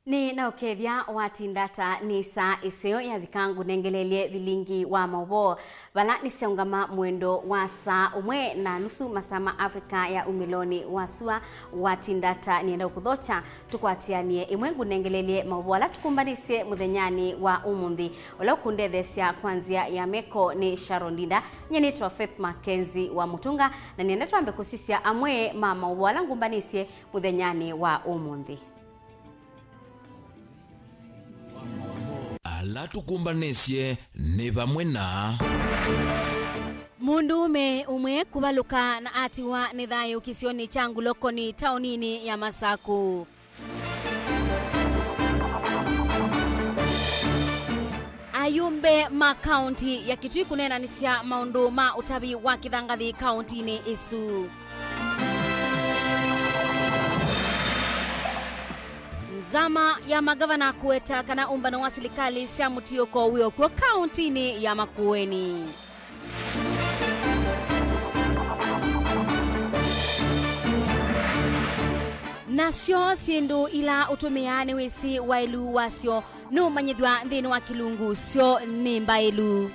Ni na ukethia watindata ni saa iseo ya vikangu nengelelie Vilingi wa Mauvoo vala nisiongama mwendo wa saa umwe na nusu masama Afrika ya umiloni wasua watindata nienda ukuthocha tukwatianie imwengu nengelelie Mauvoo ala tukumbanisye muthenyani wa umundi ula ukundethesya kwanzia ya meko ni Sharondinda nyenitwa Faith Mackenzie wa Mutunga na nienda tuambe kusisya amwe ma Mauvoo ala ngumbanisye muthenyani wa umundi. Ala tukumbanisye ni vamwe na mundume umwe kubaluka na atiwa ni thayu kisioni changu lokoni taunini ya Masaku. Ayumbe ma county ya Kitui kunenanisya maundu ma utabi wa kithangathi county-ini isu. Zama ya magavana kueta kana umbano wa serikali sia mutioko wio kwa kaunti ya Makueni. Nasio sindu ila utumiane wesi wailu wasio no manyedwa ndeni wa kilungu sio nimba elu.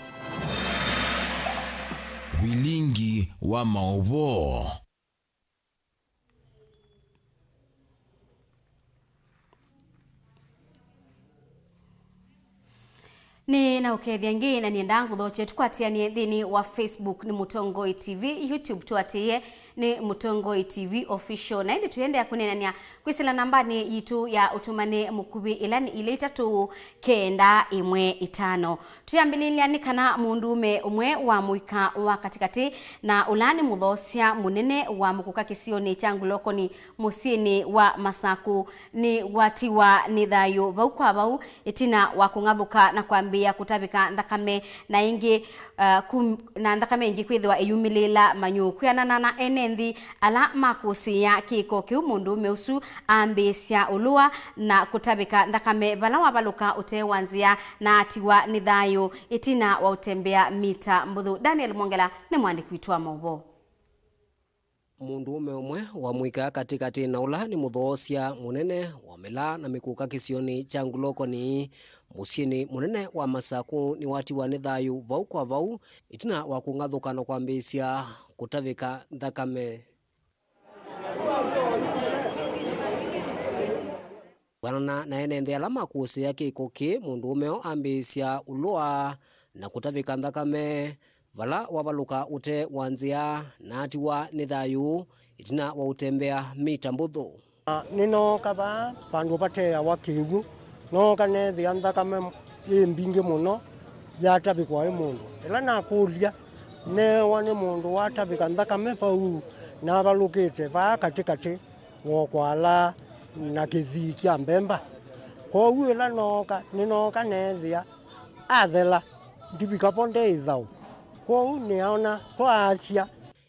Vilingi wa Mauvoo. Ni na ukethia ngi na nienda nguthoche tukwatianie thini wa Facebook ni UTONGOI TV, YouTube tuatie ni UTONGOI TV official na ndi tuende ya kunenania kwisila nambani yitu ya utumane mukubi ilani ile 395 tuyambililia ni kana mundume umwe wa muika wa katikati na ulani muthosya munene wa mukuka kisioni changu lokoni musini wa Masaku ni watiwa ni thayu vau kwa vau itina wa kungathuka na kwambia kutabika ndakame na ingi na ndakame ingi kwithwa iyumilila manyukwianana na enenthi ala makusia kiko kiu mundu meusu ambisya ulua na kutabika ndakame vala wabaluka utewanzia na atiwa ni thayu itina wa utembea mita mbuthu. Daniel Mwongela ni mwandiki witu wa Mauvoo. Mundume umwe wa muika katikati na ula ni muthosya munene wa mila na mikuka kisioni changu lokoni musini munene wa Masaku ni watiwa ni thayu vau kwa vau itina wa kungathuka na kwambisya kutavika ndakame. Wanana na enenthi ala makusia kiko ki mundume ambisya ulua na kutavika ndakame vala wabaluka ute wanzia na atiwa ni thayu itina wa utembea mita mbuthu. Nino kaba pandu patea wakigu no kanethi ndakame imbinge muno yatabikwa mundu ila nakulia newa ni mundu watabika ndakame pau na balukite ba katikati ngokwala na kithi kya mbemba ko wila noka ninoka nethia athela ndibika ponde ithau ko niona twacia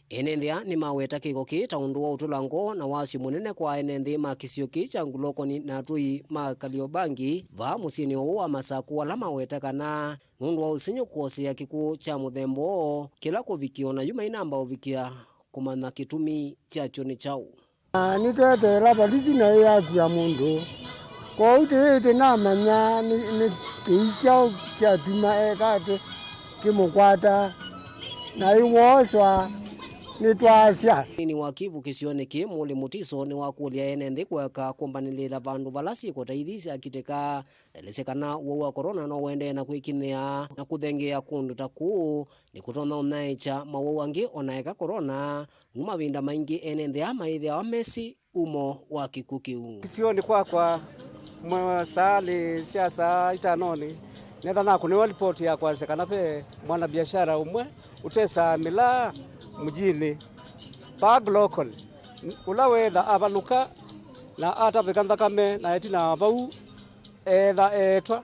enenthia ni maweta kiko ki taundu wa utulango na wasi munene kwa enenthi makisio ki changu lokoni na tui makaliobangi va musini wa Masaku ala maweta kana mundu wa usinyo kuosia kiku cha muthembo kila kuvikiona yuma inamba uvikia kumana kitumi chacho ni chau. Ni twete la polisi na yaku ya mundu ko ute na manya ni kichao kya tuma ekate kimukwata na iwoswa ni twasya ni wakivu kisioni ki muli mutiso ni wakulia enenthi kweka kumbanilira vandu valasi kutaithisa kiteka elesekana wa corona no wende na kwikinia na kuthengea kundu taku ni kutona unaicha mawangi onaeka corona ngumavinda maingi enenthi amaithe wa Messi umo wa kikukiu kisioni kwa mwasali siasa itanoni netha na kuniwa report ya kwanza kana pe mwana biashara umwe utesa mila mjini pag local ula wetha abaluka na atabika ndakame na itina bau etha etwa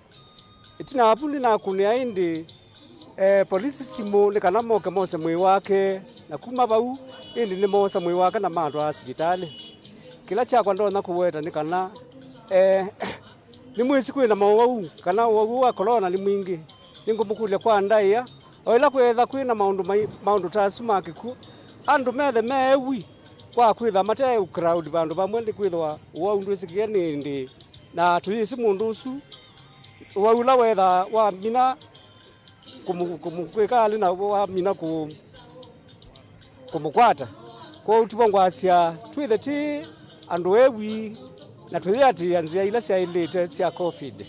itina apuli na kunia indi polisi simu ni kana moke mose mwi wake na kuma bau indi ni mose mwi wake na mandu a SIVITALI kila chakwa ndona kuweta ni kana ni mwezi kwina MWEU kana wau wa corona ni mwingi ningumukulia kwa ndaia oila kwetha kwina maundu tasuma kiku andu methe mewi kwa kwitha mate crowd bandu bamwe ndi kwithwa wa undu sikieni ndi na tuisi mundu usu waula wetha wa mina kumukwika ali na wa mina kumukwata kwa utubongwasia twithe ti andu ewi na tuyati anzia ila cia ilite cia COVID.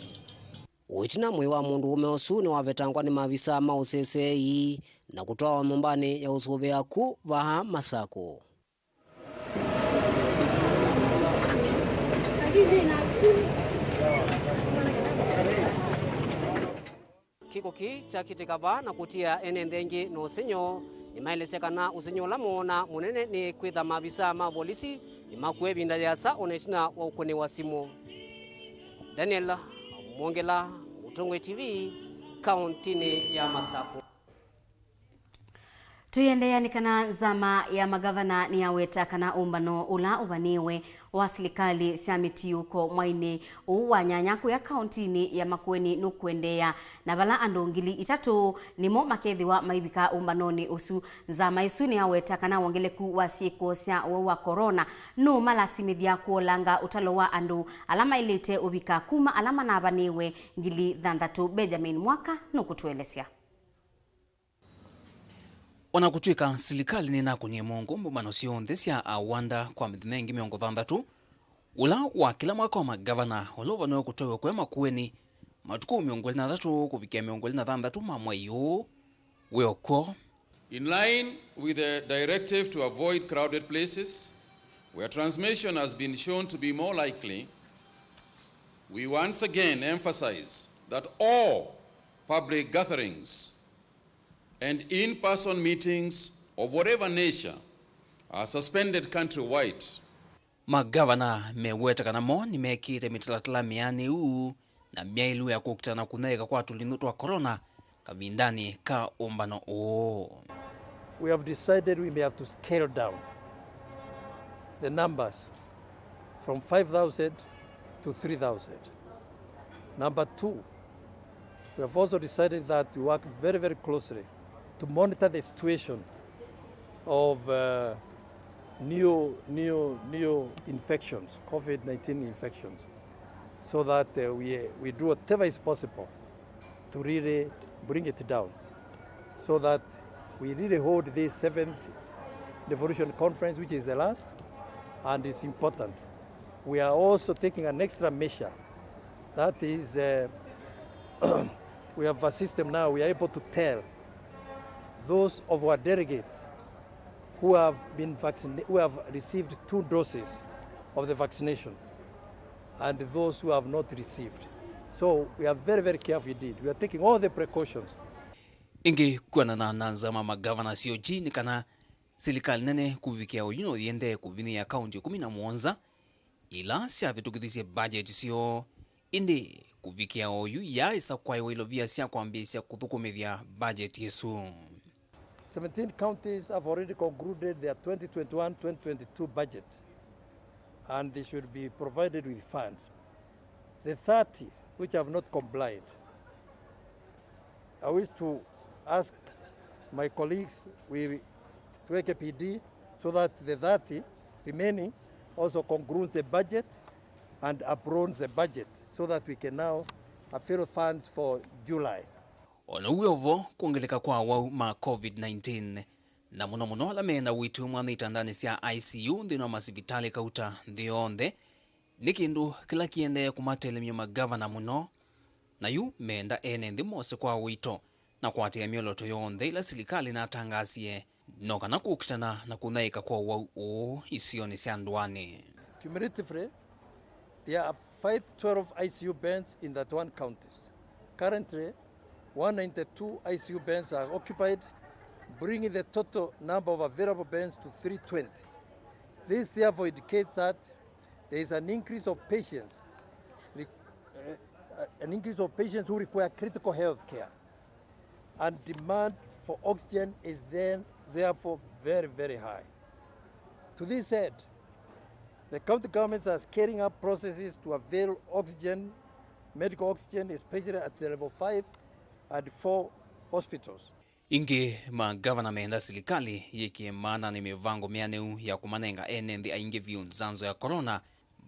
Witina mwe wa mundu ume usu ni wavetangwa ni maafisa ma UCCI na kutoa nyumbani ya usuvia ku vaha Masako. Kikoki cha kitikava na kutia enendengi no senyo ni maelesekana usenyo la muona munene ni kwitha maafisa ma polisi ni makwebinda yasa onetina wa ukone wa simu. Daniel Mwongela, UTONGOI TV, kauntini ya Masako. Tuyendeani kana zama ya magavana ni yaweta kana umbano ula ubaniwe wa serikali SYAMITI uko mwaini uwa nyanyaku ya kauntini ya Makueni nukuendea na bala andongili itatu nimo makethiwa maibika umbanoni usu zama isu ni yaweta kana wongeleku wa siku sia wa corona no malasimithia kuolanga utalo wa andu alama ilite ubika kuma alama na abaniwe ngili thandatu. Benjamin Mwaka nukutuelesya. Ona kutwika serikali ni nakunie mongo mbumano sionthe cia awanda kwa mithina ingi miongo thandatu ula wa kila mwaka wa magavana olova no kutoa kwa Makueni matuku miongo na tatu kufikia miongo na thandatu MWEU weoko. In line with the directive to avoid crowded places where transmission has been shown to be more likely, we once again emphasize that all public gatherings and in-person meetings of whatever nature are suspended countrywide. Magavana meweta kana mo ni mekire mitalatala miani na miailu ya kukutana kunaika kwa tulinu twa corona kavindani ka umbano We have decided we may have to scale down the numbers from 5,000 to 3,000. Number two, we have also decided that we work very, very closely to monitor the situation of new infections, COVID-19 infections, so that we do whatever is possible to really bring it down, so that we really hold this 7th devolution conference, which is the last and is important. We are also taking an extra measure, that is we have a system now, we are able to tell those of our delegates who have been vaccinated, who have received 2 doses of the vaccination, and those who have not received. So we are very, very careful indeed. We are taking all the precautions. Ingi kuana na nanzama magavana sio chini kana serikali nene kuvikia uyuno yende kuvini ya kaunti 17 ila sia vitukithisie budget sio indi kuvikia oyu ya isa kwa iwilo via sia kuambisia kuthukumithia budget yesu. 17 counties have already concluded their 2021-2022 budget, and they should be provided with funds. The 30 which have not complied, I wish to ask my colleagues to KPD so that the 30 remaining also conclude the budget and approves the budget so that we can now avail funds for July. Ona uovo kuongeleka kwa wau ma COVID-19 na muno ala menda witu mwana itandani sia ICU ndino masivitali kauta ndionde nikindu kila kiende kumatelemyo magavana muno na yu menda enendi mose kwa wito na kwatia mioloto yonde ila serikali na tangazie noka na kukitana na kunaika kwa wau isioni sia ndwani. Cumulatively, there are 512 ICU beds in that one counties. Currently, 192 ICU beds are occupied, bringing the total number of available beds to 320. This therefore indicates that there is an increase of patients who require critical health care, and demand for oxygen is then therefore very, very high. To this end, the county governments are scaling up processes to avail oxygen, medical oxygen, especially at the level 5 and 4 hospitals. Ingi magavana menda serikali yiki maana ni mivango mianeu ya kumanenga enendi aingi viunzanzo ya corona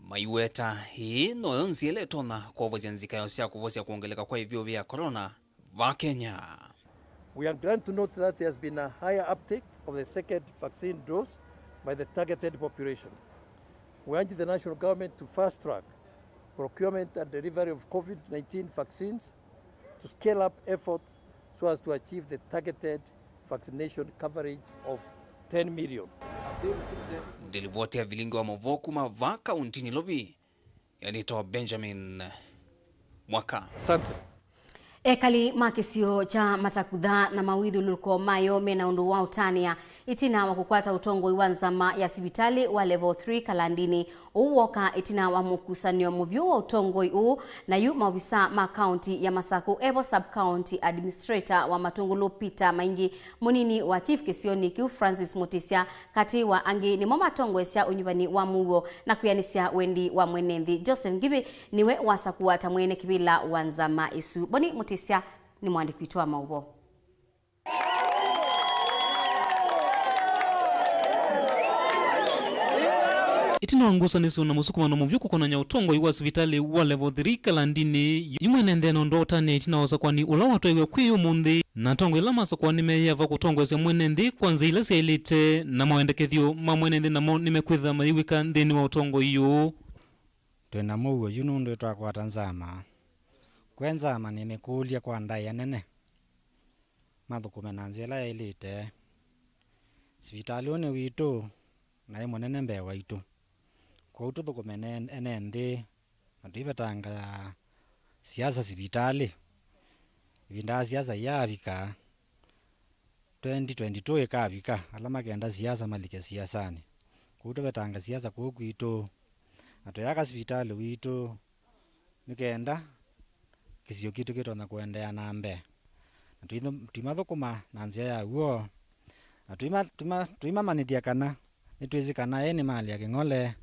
maiweta hii noyo nsiele tona kwa uvozia nzikayo sia kuvozia kuongeleka kwa hivyo vya corona va Kenya. We are glad to note that there has been a higher uptake of the second vaccine dose by the targeted population. We urge the national government to fast-track procurement and delivery of COVID-19 vaccines to scale up efforts so as to achieve the targeted vaccination coverage of 10 million. Ndilivoti ya Vilingi wa Mauvoo kuma va kauntini Lovi, yanitoa Benjamin Mwaka. Asante. Ekali makisio cha matakudha na mawidhi uluko mayo mena undu wa utania itina wa kukwata utongoi wa nzama ya sivitali wa level 3 kalandini uwoka itina wa mukusanio muvyu wa utongoi na yu mawisa ma county ya Masaku Evo sub county administrator wa Matungulu Peter Maingi munini wa chief kisioni kiu Francis Mutisia kati wa angi ni mama tongwesia unyubani wa mugo na kuyanisia wendi wa mwenendi Joseph Ngibi niwe wasakuwa tamwene kibila wa nzama isu boni Mutisia ni mwandiki wetu wa Mauvoo. Itina wangusa nisi na musukuma na muvyu kukonanya utongoi wa sivitali wa level 3 kalandini yumwene ndeno ndo utane itina wasa kwani ula watoiwe kwiyo mundi na tongo ila masa kwani meyeva kutongwe se mwenendi kwanza ila se elite na mawendekethio ma mwenendi na mo nimekwitha maiwika ndeni wa utongo iyo. Twena MWEU yunundu twakwa Tanzama kwenzama nimekulia kwa ndai anene mathukume na nzela ya elite sivitali one witu na imonene mbe waitu kwa utu thukume enendi matuivetanga siasa sivitali ivinda siasa yavika 2022 ikavika alama kenda siasa malike siasani kutu vetanga siasa kukwitu atoyaka sivitali witu nikenda kisio kitu kito na kuendea na mbe tuimathukuma na nzia ya uo na tuimamanithia kana nitwizikana eni mali ya king'ole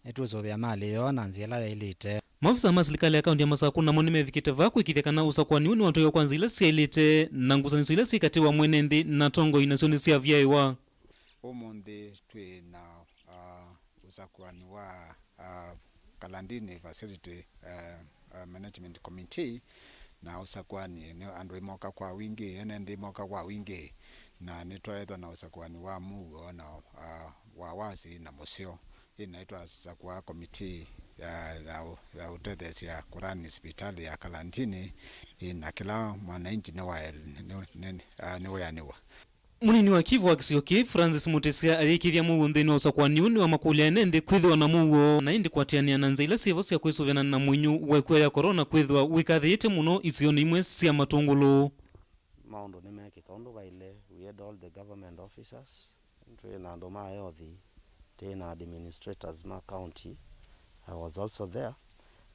nituzovya mali yo na nzia ya ilite. Maafisa ma serikali ya kaunti ya Masaku na moni mevikite vaku ikithekana usakwani uni watoyo kwanza ile sia ilite na ngusaniso ile sikati wa mwenendi na tongo inasoni sia vyaiwa. Omonde twina usakwani wa Kalandini Facility Management Committee na usakwani ni andwe moka kwa wingi enendi moka kwa wingi na nitwaethwa na usakwani wa MWEU na wawazi na musio inaitwa usakwa committee ya utetezi ya kurani sivitali ya Kalandini na kila mwananchi ni wayaniwa. Munini wa Kivu wa Kisioki Francis Mutisia aliyekithia MWEU ndeni wa usakwani uni wa makulia enende kwithwa na MWEU na indi kwatiania na nzaila sivo sia kwisuvena na mwinyu wekwe ya corona kwithwa wikathiite muno isioni imwe sia matungulu. Maundu ni mekika undu vaile we had all the government officers na andu mayothi tena administrators ma county. I was also there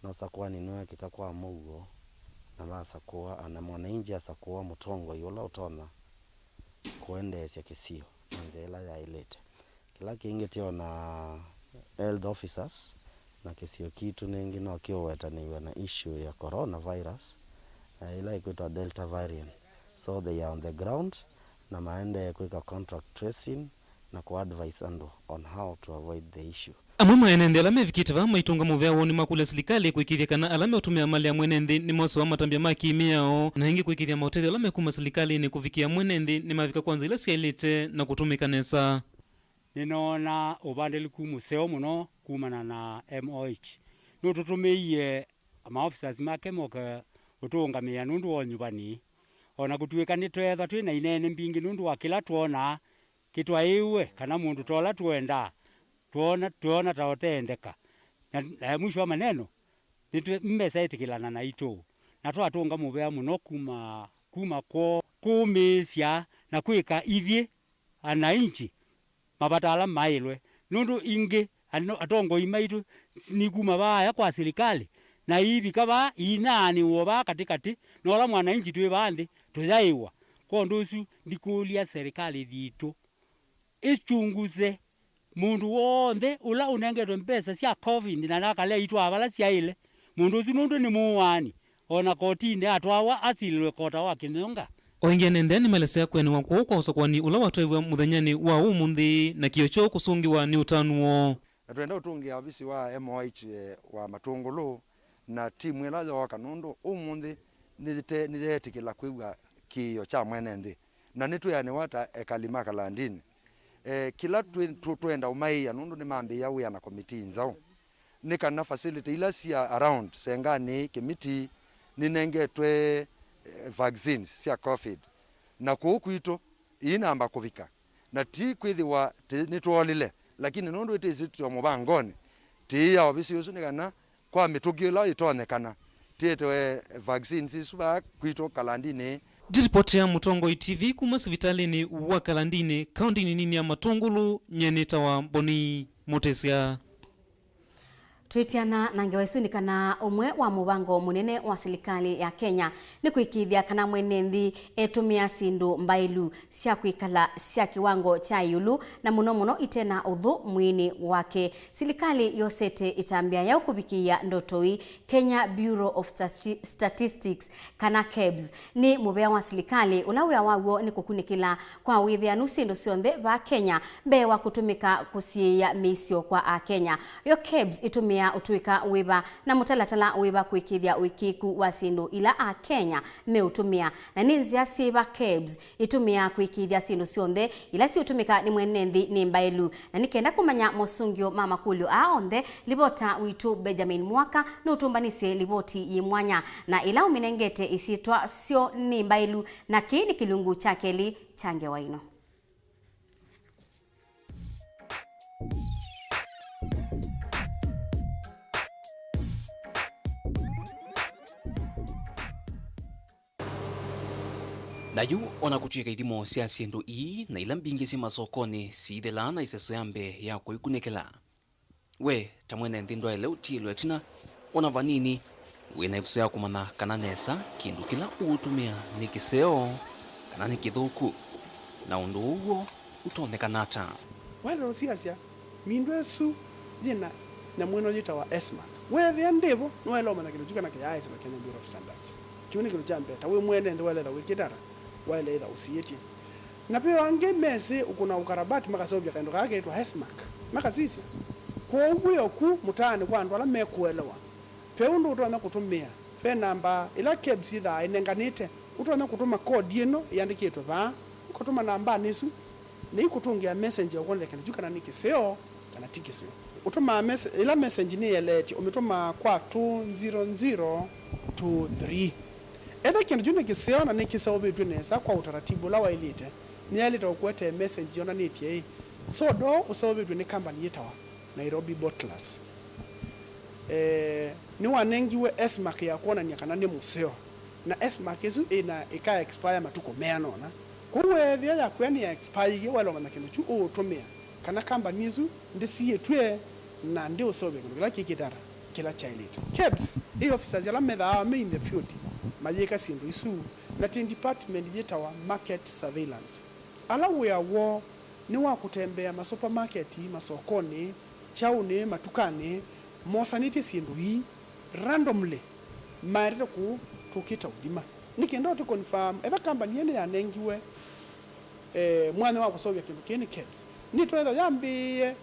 na usakwani niwe kika kwa MWEU na masakuwa na mwananchi asakuwa mutongo yola utona kuendesya kisio nzela ya ilete kila kingi tio na health officers na kisio kitu ningi no kiowetaniwe na issue ya coronavirus ila ikwitwa delta variant, so they are on the ground na maende kwika contract tracing na kuadvise ando on how to avoid the issue. Amwe mwenende alame IVIKITE va maitunga muvea woni makule serikali kuikithia kana alame utumia mali ya mwenende ni mosi wa matambia makimiao na hingi kuikithia mautethio alame kuma serikali ni kuvikia mwenende ni mavika kwanza ila sia ilite na kutumika nesa. Ninaona ubandiliku museo muno kumana na MOH nututumie maofficers make moka utungamia nundu wa nyubani ona kutuika nitwetha twina inene mbingi nundu wa kila tuona kitwa iwe kana mundu tola tuenda tuona taotendeka na mwisho wa maneno mmesaitikilana na ito na twatunga muvea muno kuma kwa kumisya na kwika ivye anainchi mabatala mailwe nundu ingi atongo imaitu ni kuma baya kwa serikali na hivi kaba inani woba katikati nola mwananchi twe bandi tuyaiwa kwa ndusu ndikulia serikali dhitu ichunguze mundu wonde ula unengetwe mpesa sia covid na nakale itwa abala sia ile mundu usu nundu ni muwani ona kotinde atwawa asilwe kota wa kinyonga Oingene ndeni malesea kweni wako kwa usakwani ula watoiwe muthanyani wa umundi na kiocho kusungiwa ni utanuo. na twenda utungia obisi wa MOH wa Matungulu na timu ila ya kanundu umundi niletikila kwiwa kiyo cha mwene ndi na nitu yani wata ekalima kalandini kila twenda umaiya nundu ni mambi ya uya na komiti nzao nikana facility ila sia around sengani committee ninengetwe vaccines sia COVID na kuukwito inamba kuvika na ti kwithiwa nitwolile lakini nundu itizitwa mubangoni ti ya obisi usu nikana kwa mitugila itonekana tietwe vaccines isuba kwito kalandini. Ripoti ya Utongoi TV kuma sivitalini wa Kalandini kaunti nini ya Matungulu nyeneta wa Boni Motesia. Twitiana na ngewaisu kana umwe wa mubango munene wa serikali ya Kenya ni kuikithia kana mwenendi etumia sindu mbailu cia kwikala cia kiwango cha yulu na muno itena udhu mwini wake. Serikali yosete itambia ya ukubikia ndotoi Kenya Bureau of Statistics kana KEBS ni mubea wa serikali ulawia wawo ni kukunikila kwa withianu sindu cionthe ba Kenya mbe wa kutumika kusiia misio kwa a Kenya. Yo KEBS itumia utuika wiba na mutalatala wiba kuikithia wikiku wa sindu ila a Kenya meutumia na ninzia siba KEBS itumia kuikithia sindu cionthe ila si utumika ni mwenendi ni mbailu na nikenda kumanya mosungio mama kulio aonde libota witu Benjamin Mwaka na utumbanise liboti yimwanya na ila uminengete isitwa sio ni mbailu na kini kilungu chakeli change waino. Nayu ona kuchika idimo sia siendo ii na ila mbingi si masokoni si idela na iseso yambe ya kuikunekela. We, tamwene ndindwa ele utilo etina ona vanini wena ifuso ya kumana kananesa kindu kila utumia ni kiseo kana ni kithuku na undu uwo utoneka nata. Wale osiasia mindu esu yena na mweno yita wa ESMA. We the ndebo no elo mana kilu juka na kya ISO Kenya Bureau of Standards. Kiuni kilu jambe ta we mwene ndo wale da wikidara. Wale da usieti. Na pia wange mese ukuna ukarabati makasobya kaendo kake etwa ESMA. Makasisi. Kwa ubuyo ku mutane kwa ndo ala mekuelewa. Pe undu utona kutumia. Pe namba ila KEBS ida inenganite utona kutuma code yeno yandikitwe ba. Kutuma namba nisu ni kutungia messenger ukonde kana juka na nikiseo kana tikiseo. Utuma ila message ni eleti umetuma kwa 20023. Edha kindu june kiseo na nikiseo bitu nesa kwa utaratibu la wa elite. Ni elite ukwete message yona nitie. So do usao bitu ni company yetawa Nairobi Bottlers. Ni wanengiwe ESMAC ya kuona nyakana ni museo. Na ESMAC isu ina ika expire matuko meano na. Kuwe thia ya kweni ya expire wala wana kindu chu utumia. Kana company isu ndisiye twe na ndio sobe kila kikitara kila child KEBS officers yala medha in the field majeka sindu isu na team department yetawa market surveillance ala we awo ni wa kutembea masupermarket masokoni chaune matukane mosaniti sindu hii randomly marito ku tukita udima nikendo to confirm either company yene ya nengiwe mwana wa kusobya kindu kini KEBS ni twenda yambie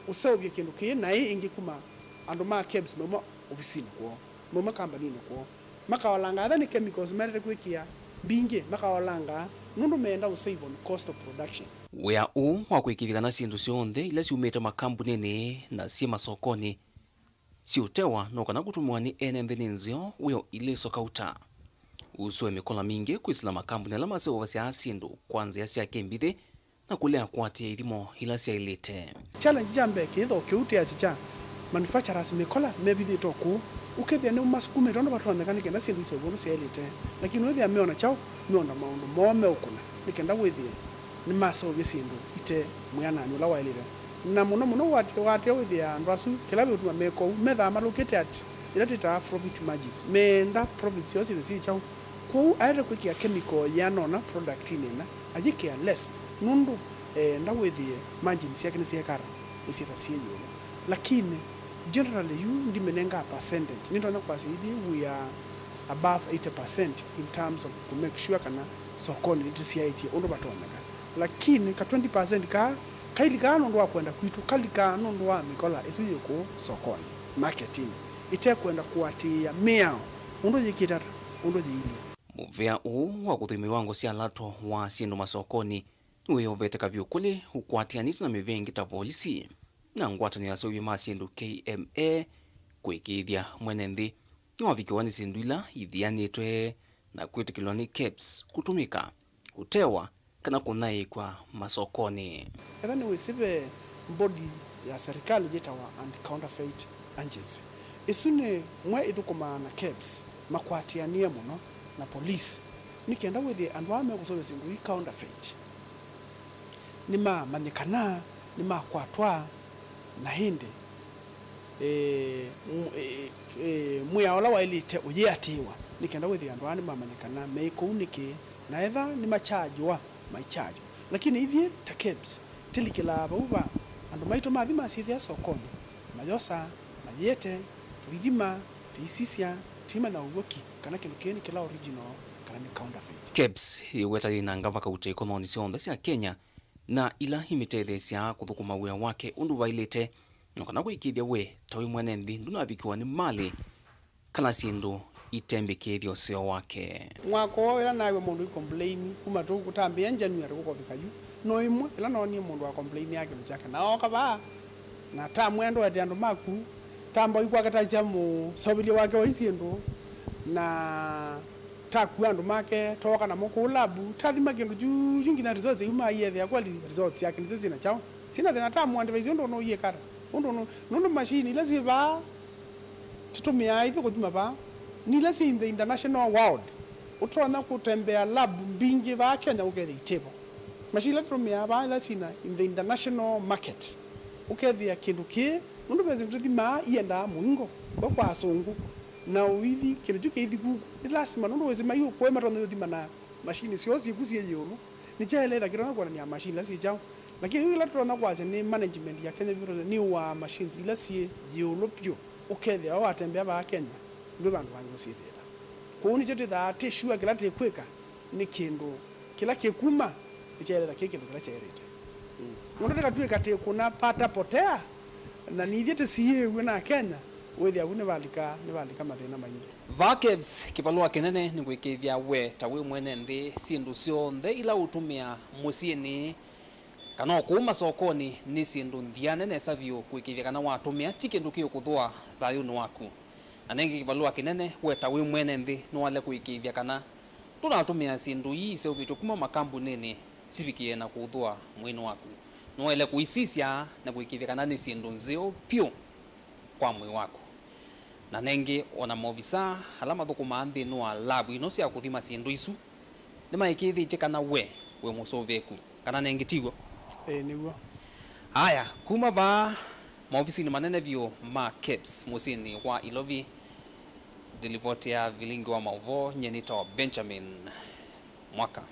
usawbye kindu kiye naye ingikuma andu ma KEBS mama ofisini ko mama company ni ko makawalanga adha ni chemicals merere kwikia binge makawalanga nundu meenda usave on cost of production. Wea wa kuikithikana sindu cionthe ila ciumite makambunini na cie masokoni ciutewa no kana kutumwa ni ene nthini nzio weo iliso kauta uswe mikola mingi kwisila makambuni ala maseo cia sindu kwanza cia kembithi na kulea kwatia ithimo ila cia ilite. Challenge jambe kitho kiuti asicha manufacturers mikola mebithi toku ukethia ni masukume rondo batu wandekanike na sindu iso bono cia ilite lakini wethia meona chao meona maundu mome ukuna nikenda wethia ni maso bisindu ite mwana ni la wailire na muno wate wethia ndasu kila bitu meko metha malokete at ila tita profit margins menda profit yosi ni si chao ku aire kwikia chemical yanona product nina ajike less nundu ndawethie margins yake ni siekara isita siyo lakini generally you ndimenenga percentage nitona kwa sidi we are above 80% in terms of to make sure kana sokoni TCIT ondo batoneka lakini ka 20% ka kailika nundu wa kwenda kwitu kalika nundu wa mikola isu yuko sokoni marketing ite kwenda kuatia miao undu yikitata undu yili muvea uu wa kuthimi wango cia lato wa sindu masokoni uyovete vyukuli ukwatianite na mivengi ta polisi na ngwatani ya sobi masindu KMA kwikithia mwene nthi niwavikiwa ni sindu ila ithianitwe na kwitikilwa ni KEBS kutumika kutewa kana kunai kwa masokoni. Ethani wisive body ya serikali yetawa anti-counterfeit agency. Isune mwe ithukuma na KEBS makwatiania muno na polisi. Nikienda withi andu ame kusobe sindu i counterfeit. Nima manyikana, nima kwatwa na hindi. Mwe ola wa elite uyeatiwa. Nikienda withi andu ame manyikana meikuuniki na etha ni machajwa maichajo lakini ithie ta KEBS tilikila bauba andu maito mathi masithia sokoni mayosa mayete tuithima tiisisia tima na ugoki kana kindu kini kila original kana ni counterfeit. KEBS iweta ina ngava kaute economy cionthe cia Kenya na ila imitethecia kuthukuma wia wake undu vailite nokana kwikithia we tawi mwene nthi ndunavikiwa ni mali kana sindu itembekethio sio wake. Mwako ila nawe mundu complain kuma tu kutambia January gukobika yu no imwe ila no ni mundu wa complain yake mchaka na okaba na ta mwendo ati andu maku tamba ikwa kataisia mu sabili wake wa isindu na taku andu make toka na moko labu tathima kindu jungi na results yuma yethe ya kwali results yake nizo zina chao sina thina ta mwande vizondo no yekara ndo machine ila ziba tutumia hizo kuthima ba nilasi in the international world utona kutembea lab mbingi va Kenya ugethe itebo machine tutumia ba latina in the international market ukethia kindu ki nundu bezi tuthima ienda mungo kwa asungu na uithi kindu kithi gugu ni lazima nundu wezi mayu kwa matona yothima na machine sio zikuzie yulu ni chele tha kirona kwa ni machine lasi chao lakini ila tuona kwa ni management ya Kenya Bureau ni wa machines ila si yulu pio ukethia wa tembea ba Kenya ndo bantu bangu sithira kuuni chote da teshua kila tekweka ni kindu kila kekuma ichaeleza kile kila chaerete unataka tuwe kate kuna pata potea na nithite siyewe na Kenya wethi abune balika ni balika mathina maingi VAKEBS kipalua kinene ni kwikithia we tawi mwene nthi sindu cionthe ila utumia musiini kana kuuma sokoni ni sindu nthiane nesa vyu kwikithia kana watumia tikindu kikuthwa thayuni waku anengi kivalua kinene weta wi mwene nthi nwale kuikithia kana tunatumia sindu ii sio vitu kuma makambunini sivikie na kuthwa mwini waku nwele kuisisia na kuikithia kana ni sindu nzio pio kwa mwi waku na nengi ona movisa alama thukuma nthi nwa lab ino cia kuthima sindu isu ni maikithi chekana we musoveku kana nengi tigo niwo haya kuma va maofisini manene vyo ma KEBS musini wa Ilovi delivotia Vilingi wa Mauvoo nyenito Benjamin Mwaka.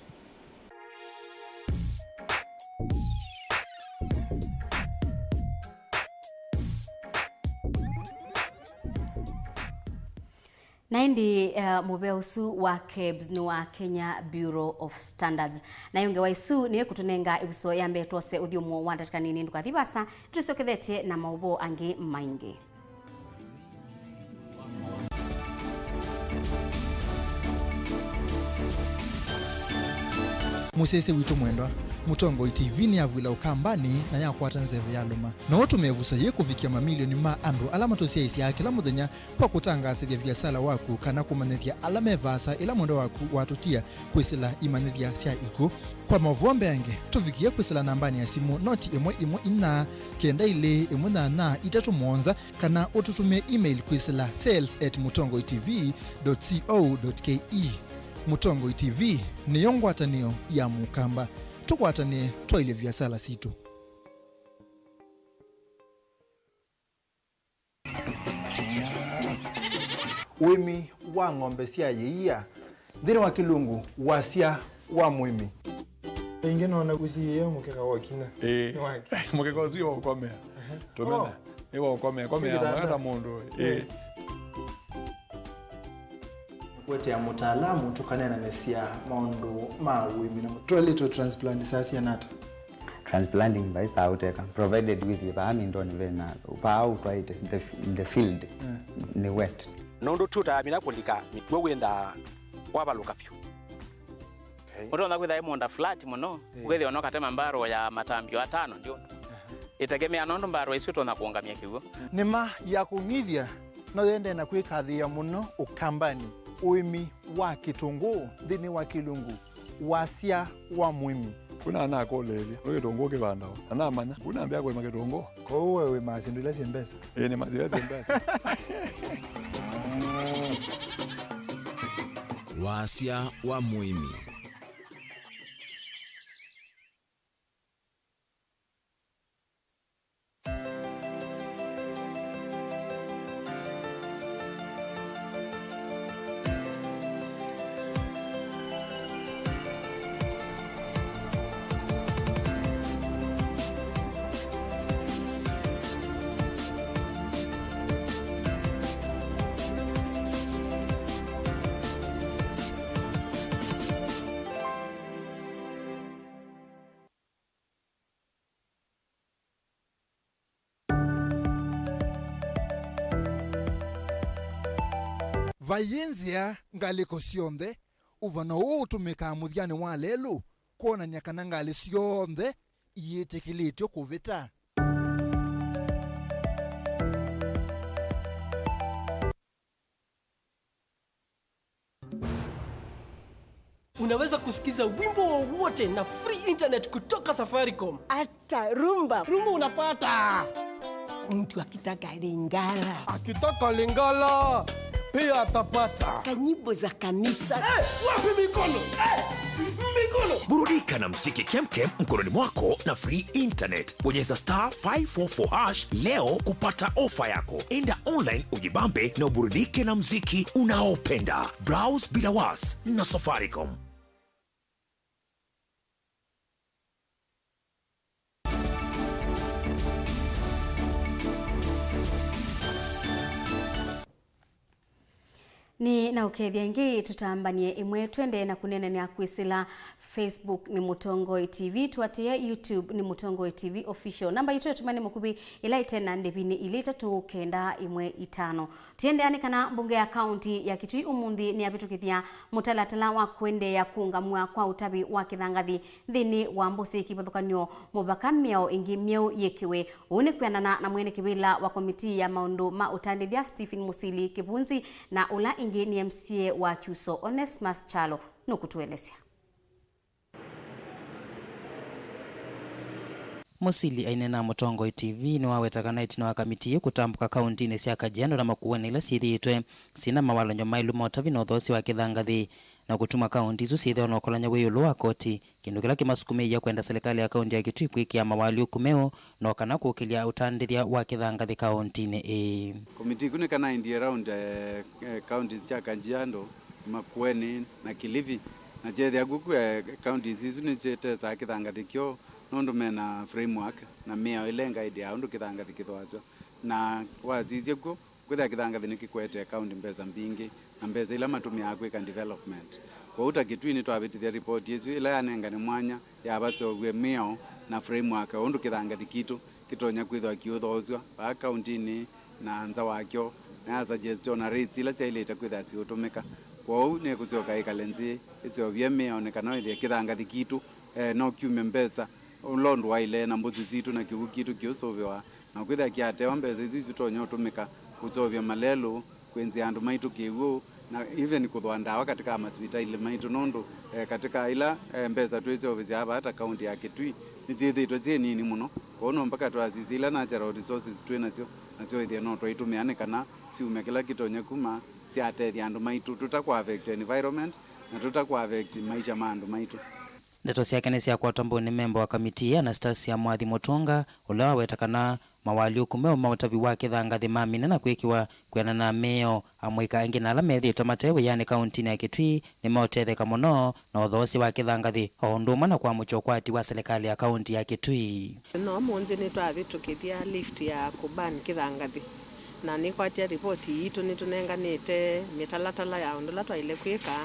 na indi mubeusu wa KEBS ni wa Kenya Bureau of Standards na yonge waisu niwe kutunenga ibuso yambe twose uthiomo wandatika nini ndukathibasa tusokethetie na Mauvoo angi maingi. Musese witu mwendwa Utongoi TV ni avwila ukambani na yakwata nzeve ya luma no tumevusa ye kuvikia mamilioni ma andu alama tosia isi ya kila muthenya kwa kutangasa vya biasala waku kana kumanethia alama evasa ila mwendo waku watutia kwisila imanethia sia iku kwa Mauvoo mbeange tuvikia kwisila nambani ya simu noti imwe ina kenda ile na itatu monza kana ututumie email kwisila sales@mutongoitv.co.ke. Utongoi TV ni yongwatanio ya mukamba tukwatane twaile biasala situ. Wimi wa ng'ombe cia yeia thini wa kilungu wasia wa mwimi inge nona kusiye mukeka wakina mukeka usio ukomea tumena ewa ukomea hata mundu kwete ya mutaalamu tukanena nesia maundu ma wimi na twali to transplant sasa yanata transplanting by sauteka provided with the ndo ni vena out right in the field ni wet nondo tuta mina kundika mitwenda wabaloka pyo Mutona kwitha monda flat muno ugethi ono katema mbaro ya matambio 5 ndio itegemea nondo mbaro icio tona kuongamia kiugo nima ya kungithia no yende na kwikathia muno ukambani uimi wa kitunguu thini wa kilungu wasia wa muimi kuna ana kolele kitungu kibanda ana manya kuna ambia kwa kitungu ko wewe masindile simbesa ni mazile simbesa wasia wa muimi vayenzia ngaliko sionde uvana utumika muthiani wa lelu kuona nyakana ngali sionde iyitikilitio kuvita Unaweza kusikiza wimbo wowote na free internet kutoka Safaricom. Hata rumba unapata. Mtu akitaka Lingala. Akitaka Lingala pia atapata. Kanyimbo za kanisa. Wapi mikono? Mikono. Burudika na muziki kemkem mkononi mwako na free internet. Bonyeza *544# leo kupata ofa yako. Enda online ujibambe na uburudike na muziki unaopenda. Browse bila was na Safaricom. Ni na ukethia ingi tutambanie imwe twende na kunene ni akwisila Facebook ni Mutongoi TV, tuatie YouTube ni Mutongoi TV official. Namba yitu tumani mukubi ila itena ndebini ilita tukenda imwe itano. Tiende anikana mbunge ya county ya Kitui umundi ni abitukithia mutalatala wa kwende ya kuungamua kwa utabi wa kithangathi thini wa mbusi kibothukanio mubaka miao ingi miao yekiwe. Uni kuyanana na mwene kibila wa komiti ya maundu ma utandithia Stephen Musili Kibunzi na ula ingi ni MCA wa Chuso Onesmus Chalo nukutuelezea. Musili ainena Mutongoi TV ni wawetakana itina wa kamiti kutambuka kaunti ine cia Kajiado na Makueni ila sithitwe sina mawalonyo mailu motavi na uthosi wa kithangathi na kutuma kaunti isu sithio na ukolanya wiyulu wa koti kindu kila kimasukumia kwenda serikali ya kaunti ya Kitui kwikia mawaliu kumeo na kana kukilia utandithia wa kithangathi kaunti ine komiti kuni kana indi around counties cia Kajiado, Makueni na Kilifi na jethia guku counties isu ni chete za kithangathi kyo nondo mena framework na mea ilenga idea undu kithangathi kithwazwa na wazizie ko kwitha kithangathi nikikwete account mbeza mbingi na mbeza ila matumia akwika development kwa uta Kitui ni twabitithia report yesu ila yanenga ni mwanya ya baso gwe mea na framework undu kithangathi kitu kitonya kwithwa kiuthozwa account ni na nza wakyo na suggestion rates ila chaileta kwitha si utumika kwa u ne kuzoka ikalenzi izo vyemea onekana ile kithangathi kitu no kiume mbeza ulondo wa ile na mbuzi zitu na kiu kitu kiosovewa na kwitha kiatewa mbeza izu tonyo tumika kuzovya malelo kwenzi andu maitu kiu na even kuthwa ndawa katika masivitali maitu nondo katika ila mbeza twezovya hapa hata kaunti ya Kitui nizithitwe nini muno kono mpaka twazizila natural resources twenacio nacio ithia no twitumiane kana siume kila kitonya kuma siatethia andu maitu tutakwa affect environment na tutakwa affect maisha ma andu maitu. Ndeto ciake ni cia kwatambu ni memba wa kamiti ya Anastasia Mwathi Mutunga ula wawetakana mawaliu kumeo mautavi wa kithangathi mamina na kwikiwa kwena na meo amwika ingi na ala methitwe matewe yani kaunti ya Kitui ni mautetheka muno na uthosi wa kithangathi onduma na kwa muchokwati wa serikali ya kaunti ya Kitui. No munzi ni twavitukithia lift ya kuban kithangathi na ni kwatia ripoti itu ni tunenganite mitalatala ya ondula twaile kwika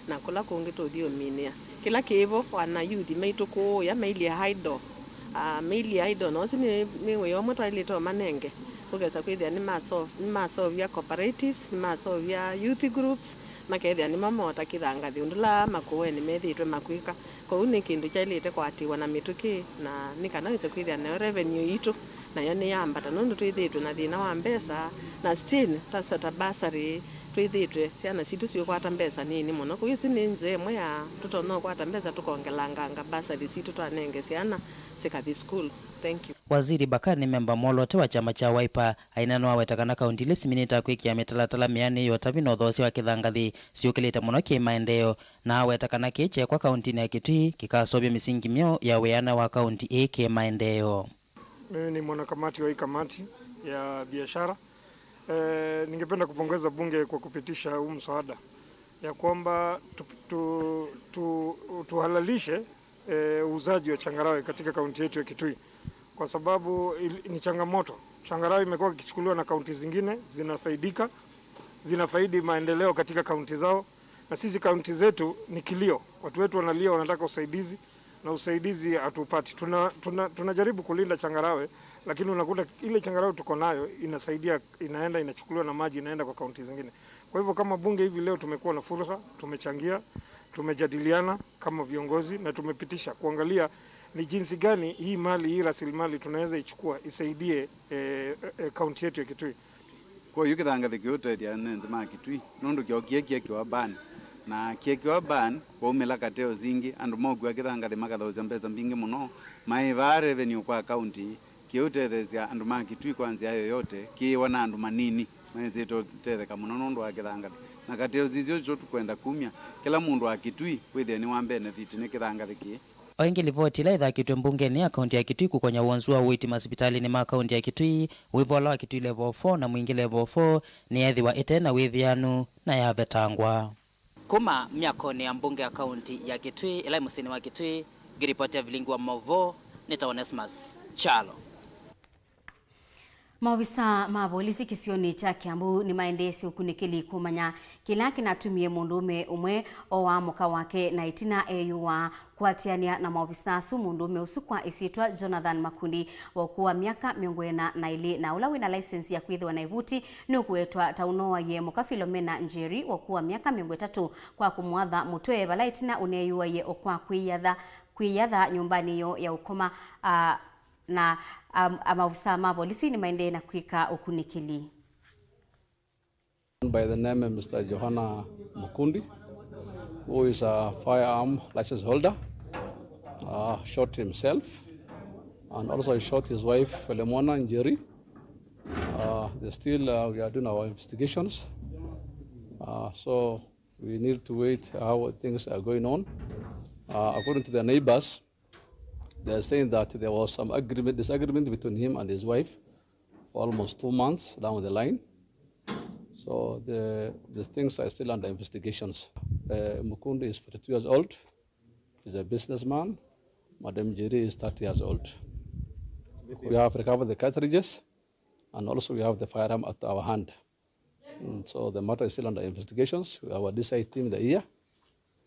na kula kungi tuthio minia kila kivo wana youth maitu ko ya maili haido MALIU I don't know ni we omo twalito manenge ukeza kwithia ni maso vya cooperatives ni maso vya youth groups makethia ni mamota kithangathi undula makuwe ni methitwe makwika ko ni kindu chailite kwatiwa na mituki na nikana ise kwithia na revenue itu nayo ni yambata nundu twithitwe na thina wa mbesa na still tasata basari twithitwe SYANA situ sio kwata mbesa nini muno kwisi ni nzemwe ya tutono kwata mbesa tukongelanga basari situ twanenge SYANA sikathi school. Thank you. Waziri Bakari ni memba molote wa chama cha Wiper ainano awetakana kaunti ile siminita kwikia mitalatala miani yotavi no thosi wa kithangathi siukilite muno ki maendeleo na awetakana kiche kwa kaunti ya Kitui kikasobya misingi mio ya weana wa kaunti ki maendeleo. Mimi ni mwanakamati wa hii kamati ya biashara. Ningependa kupongeza bunge kwa kupitisha huu mswada ya kwamba tuhalalishe uuzaji wa changarawe katika kaunti yetu ya Kitui, kwa sababu ni changamoto. Changarawe imekuwa ikichukuliwa na kaunti zingine, zinafaidi maendeleo katika kaunti zao, na sisi kaunti zetu ni kilio. Watu wetu wanalia, wanataka usaidizi na usaidizi hatupati. Tunajaribu kulinda changarawe, lakini unakuta ile changarawe tuko nayo inasaidia, inaenda inachukuliwa na maji inaenda kwa kaunti zingine. Kwa hivyo kama bunge hivi leo tumekuwa na fursa, tumechangia, tumejadiliana kama viongozi na tumepitisha kuangalia ni jinsi gani hii mali, hii rasilimali tunaweza ichukua isaidie kaunti yetu ya Kitui. Kwa hiyo kithangathi kyote ya nende ma Kitui nundu kyokie kwa ban na kiekwa ban kwa umela kateo zingi andu mogwa kithangathi makathoza mbesa mbingi muno maiva revenue kwa county kyote thezia andu ma Kitui kwanza yoyote kiwana andu manini mwenzeto tetheka muno nundu wa kithangathi na kateo zizio zo tukwenda kumya kila mundu wa Kitui withia ni wa benefit ni kithangathi ki Oingi livoti la idha Kitui mbungeni ya kaunti ya Kitui kukonya uonzu wa uiti masipitali ni kaunti ya Kitui wivola wa Kitui level 4 na mwingi level 4 ni ethi wa ite na withianu na ya vetangwa. Kuma miakoni ya mbunge ya kaunti ya Kitui ila musini wa Kitui giripoti ya Vilingi wa Mauvoo nitaonesmas Chalo. Maofisa ma polisi kisioni cha Kiambu ni maendesi ukunikili kumanya kila kinatumie mundume umwe owa muka wake na itina eyuwa kuatiania na maofisa su mundume usukwa isitwa Jonathan Makundi wakuwa miaka miongwena na ili na ula wina license ya kuithwa na ivuti ni ukuetwa taunowa ye muka Philomena Njeri wakuwa miaka miongwetatu kwa kumuadha mutwe bala itina uneyuwa ye okwa kuiyadha nyumbani yo ya ukoma na maofisa ma polisi ni maende na kuika ukunikili. By the name of Mr. Johanna Makundi, who is a firearm license holder, shot himself and also shot his wife Philomena Njeri. We are doing our investigations, so we need to wait how things are going on. According to the neighbors, they are saying that there was some disagreement between him and his wife for almost 2 months down the line. So the things are still under investigations. Mukundi is 42 years old. He's a businessman. Madam Njeri is 30 years old. We have recovered the cartridges and also we have the firearm at our hand. And so the matter is still under investigations. We have our DCI team in the ear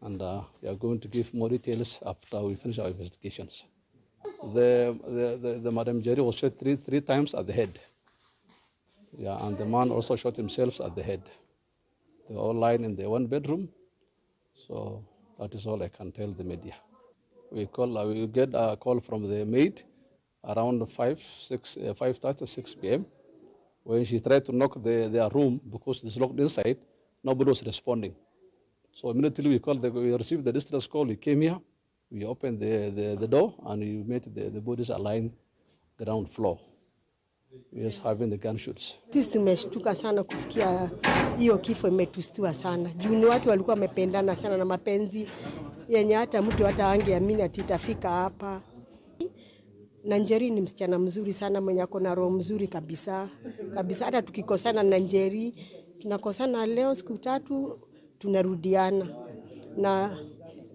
and we are going to give more details after we finish our investigations. The Madam Njeri was shot three times at the head. Yeah, and the man also shot himself at the head. They were all lying in the one bedroom. So that is all I can tell the media. We get a call from the maid around 5:30, 6 p.m. When she tried to knock their room because it's locked inside, nobody was responding. So immediately we received the distress call. We came here. We opened the door and we met the bodies aligned ground floor. We was having the gunshots. Sisi tumeshtuka sana kusikia hiyo kifo, imetustua sana. Juu ni watu walikuwa wamependana sana na mapenzi yenye hata mtu hata angeamini ati itafika hapa. Na Njeri ni msichana mzuri sana mwenye ako na roho mzuri kabisa. Kabisa hata tukikosana na Njeri, tunakosana leo siku 3 tunarudiana. Na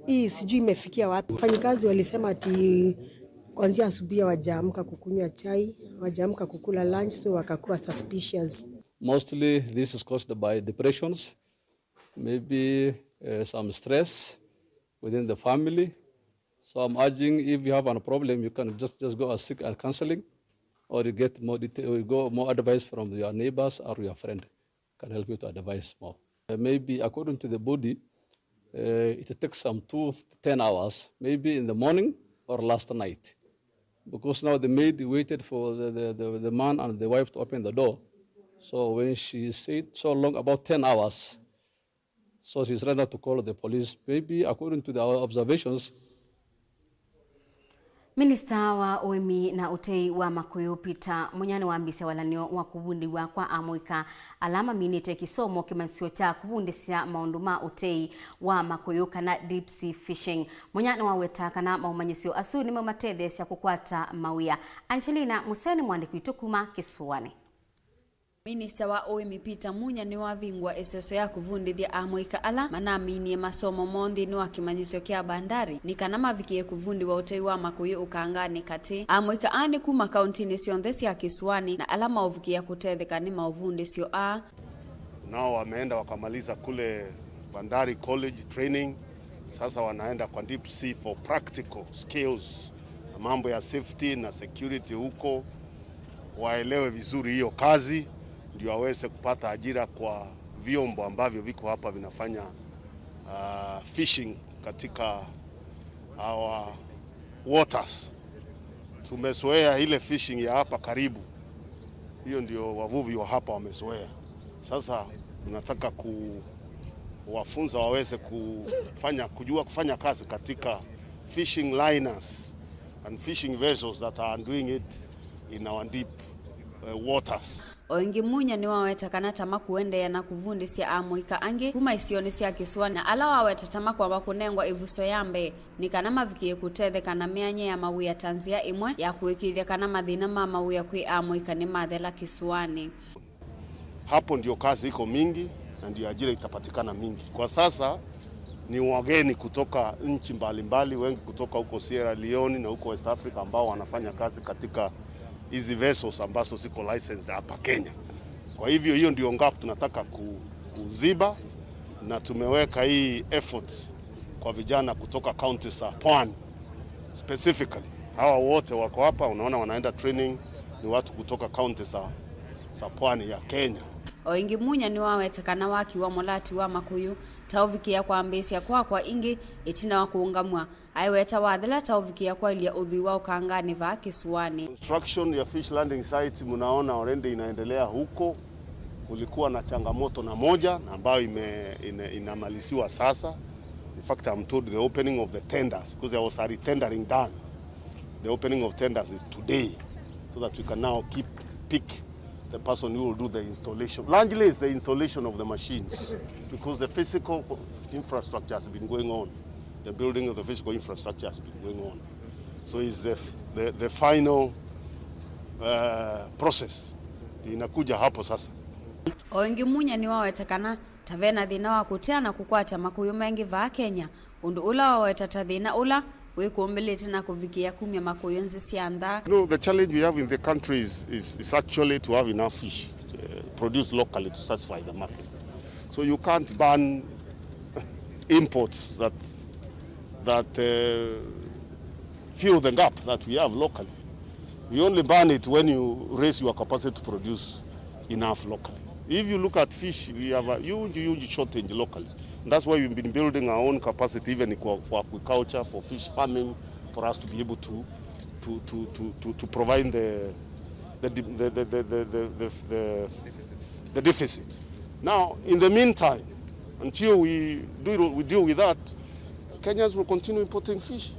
hii sijui imefikia wapi. Wafanyikazi walisema ati kuanzia asubuhi wajaamka kukunywa chai, wajaamka kukula lunch, so wakakuwa suspicious. Mostly this is caused by depressions, maybe some stress within the family. So I'm urging, if you have a problem, you can just go and seek counseling, or you get more detail, or you go more advice from your neighbors or your friend can help you to advise more. Maybe according to the body, it takes some 2 to 10 hours, maybe in the morning or last night. Because now the maid waited for the man and the wife to open the door. So when she stayed so long, about 10 hours, so she's ready to call the police. Maybe according to our observations. Minista wa Uemi na Utei wa MWEU Peter Munyani waambise walanio wa kubundiwa kwa amwika alama minite kisomo kimansio cha kubundisia maunduma Utei wa MWEU kana deep sea fishing. Munyani waweta kana maumanyisio asu ni mamatedhesi ya kukwata mawia. Angelina Museni mwandiki Tukuma Kisuani. Minista wa Uemi Peter Munyani wavingwa eseso ya kuvundithia amwika ala manamini masomo mondi ni wakimanyisio kia bandari ni kana mavikie kuvundi wa Utei wa MWEU ukangani kati amwika ani kuma kauntini sionthesi ya Kisuani na ala mauvikia kutetheka ni mauvundi sio a nao wameenda wakamaliza kule Bandari College training. Sasa wanaenda kwa deep sea for practical skills, mambo ya safety na security huko, waelewe vizuri hiyo kazi ndio waweze kupata ajira kwa vyombo ambavyo viko hapa vinafanya fishing katika our waters. Tumezoea ile fishing ya hapa karibu, hiyo ndio wavuvi wa hapa wamezoea. Sasa tunataka kuwafunza waweze kujua kufanya kazi katika fishing liners and fishing vessels that are doing it in our deep waters. Oingi Munyani waweta kana tama kuendea na kuvundisia amwika angi kuma isioni sia Kisuani na ala waweta tama kwa wakunengwa ivuso yambe ni kana mavikie kutetheka na mianye ya mawia tanzia imwe ya kuikithia kana mathina ma mawia kwi amwika ni mathela Kisuani. Hapo ndio kazi iko mingi na ndio ajira itapatikana mingi. Kwa sasa ni wageni kutoka nchi mbalimbali, wengi kutoka huko Sierra Leone na huko West Africa ambao wanafanya kazi katika hizi vessels ambazo ziko licensed hapa Kenya. Kwa hivyo hiyo ndio gap tunataka kuziba, na tumeweka hii efforts kwa vijana kutoka counties za Pwani specifically. Hawa wote wako hapa, unaona wanaenda training, ni watu kutoka counties za Pwani ya Kenya. Oingi Munyani waweta kana waki wa molati wa MWEU tauvikia kwa ambesi ya kwa ingi itina wa kuungamwa aiweta wathela tauvikia kwa ilia udhui wa ukangani va Kisuani. Construction ya fish landing sites munaona already inaendelea huko. Kulikuwa na changamoto na moja ambayo inamaliziwa sasa. In fact, I'm told the opening of the tenders, because there was a tendering done. The opening of tenders is today, so that we can now pick the person who will do the installation. Largely it's the installation of the machines, because the physical infrastructure has been going on. The building of the physical infrastructure has been going on. So it's the final process. Inakuja hapo sasa. Oingi Munyani waweta kana tavena thina wa kutia na kukwata MWEU mengi va Kenya. Undu ula waweta tathina ula wikumbelete na kuvikia kumya MWEU nzi siandha. No, the challenge we have in the country is actually to have enough fish produced locally to satisfy the market. So you can't ban imports that fill the gap that we have locally. You only ban it when you raise your capacity to produce enough locally. If you look at fish, we have a huge shortage locally. And that's why we've been building our own capacity, even for aquaculture, for fish farming, for us to be able to provide the deficit. Now, in the meantime, until we deal with that, Kenyans will continue importing fish.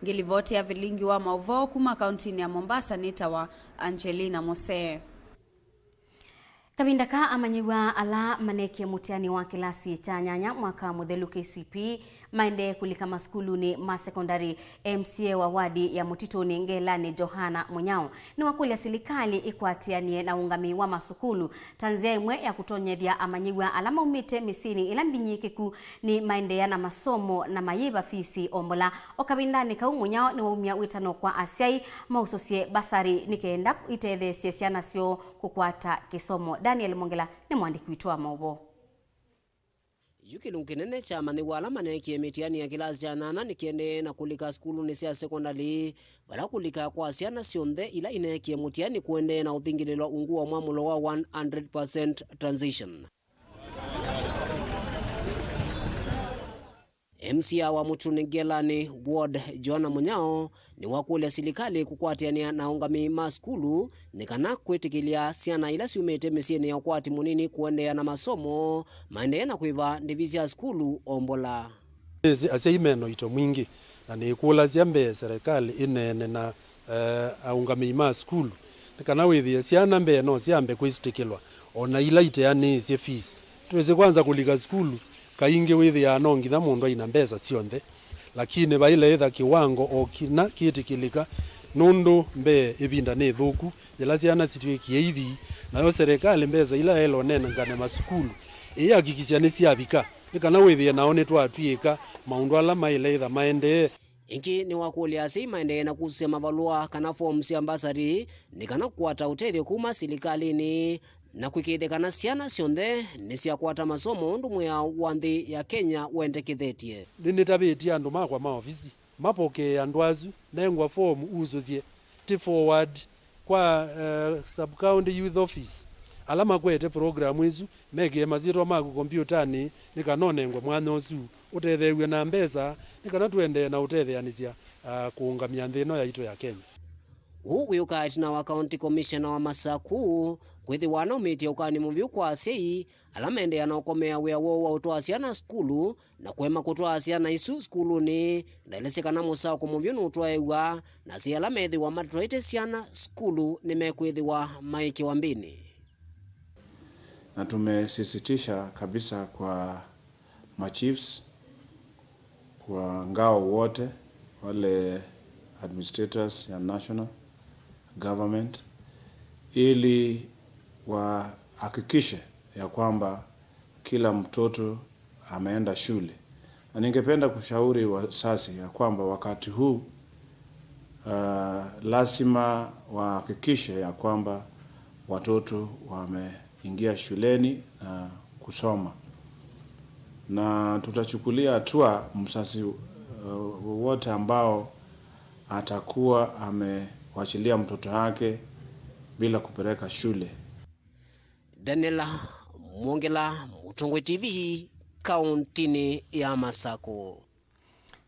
Ngilivoti ya Vilingi wa Mauvoo kuma kauntini ya Mombasa nitawa Angelina Mose. Kabindaka amanyiwa ala maneke mutiani wa kilasi cha nyanya mwaka muthelu KCP maende kulika maskuluni masekondari. MCA wa wadi ya Mutitoni Ngelani Johana Munyao ni wakulia serikali ikwatianie na ungami wa masukulu tanzia imwe ya kutonyethia amanyiwa alama umite misini ila mbinyikiku ni maendeya na masomo na mayiba fisi ombola. Okabindani kau Munyao ni waumia witano kwa asiai mausosie basari nikenda itethesie SYANA sio kukwata kisomo. Daniel Mongela ni mwandiki wetu wa Mauvoo. Yukilungu kinene cha MATHOOA manekie mitiani ya kilasi cha 8 nikiende na kulika skulu ni cia sekondari bala kulika kwa SYANA cionthe ila inekie mutiani kuende na uthingililwa ungu wa mwamulo wa 100% transition. MCA wa Mutunegelani Ward Joana Munyao ni wakule serikali kukwatiania na ungami maskulu nikana kwetikilia SYANA ila siumete misieni ya kwati munini kuendea na masomo maendelea na kuiva divisia skulu ombola. Ase imeno ito mwingi na ni kula ziambe serikali inene na ungami maskulu nikana withia SYANA mbe no siambe kwistikilwa ona ila iteani ise fees tuweze kwanza kulika skulu kainge withi ya nongi na mundu ina mbeza cionthe lakini baile etha kiwango o kina kitikilika nundu mbe ibinda ne thuku ila SYANA situikie ithi na yo serikali mbeza ila elo nena ngane masukulu ihakikisha ni siabika nikana withi na one twatuika maundu ala maile etha maende. Inki ni wakulia si maende na kusema balua kana forms ya ambassador nikana kuata utethio kuma serikalini na kwikithekana SYANA cionthe ni cia kwata masomo ndumwe ya wanthi ya Kenya wendekithetie. Ninitabiti andu makwa maofisi mapoke andu azu nengwa form uzozie ti forward kwa sub county youth office alama kwete program izu mege maziro maku kompyutani nikanonengwa mwana osu utethewe na mbeza nikana tuende na utetheanisia kuungamia nthino ya ito ya Kenya. Uyukati na wa county commissioner wa Masaku kwithi wana umitia ukani muvyu kwa sei alamende yanaokomea wea wa utoa SYANA skulu na kwema kutoa SYANA isu skulu ni ndailesekana musao kumuvyu nutoa ewa na si alamethi wa matroite SYANA skulu ni mekwithi wa maiki wa mbini. Na tumesisitisha kabisa kwa machiefs kwa ngao wote wale administrators ya national government ili wahakikishe ya kwamba kila mtoto ameenda shule. Na ningependa kushauri wazazi ya kwamba wakati huu lazima wahakikishe ya kwamba watoto wameingia shuleni na kusoma. Na tutachukulia hatua mzazi wote ambao atakuwa amewachilia mtoto wake bila kupeleka shule. Daniela Mwongela, UTONGOI TV, kauntini ya Masako.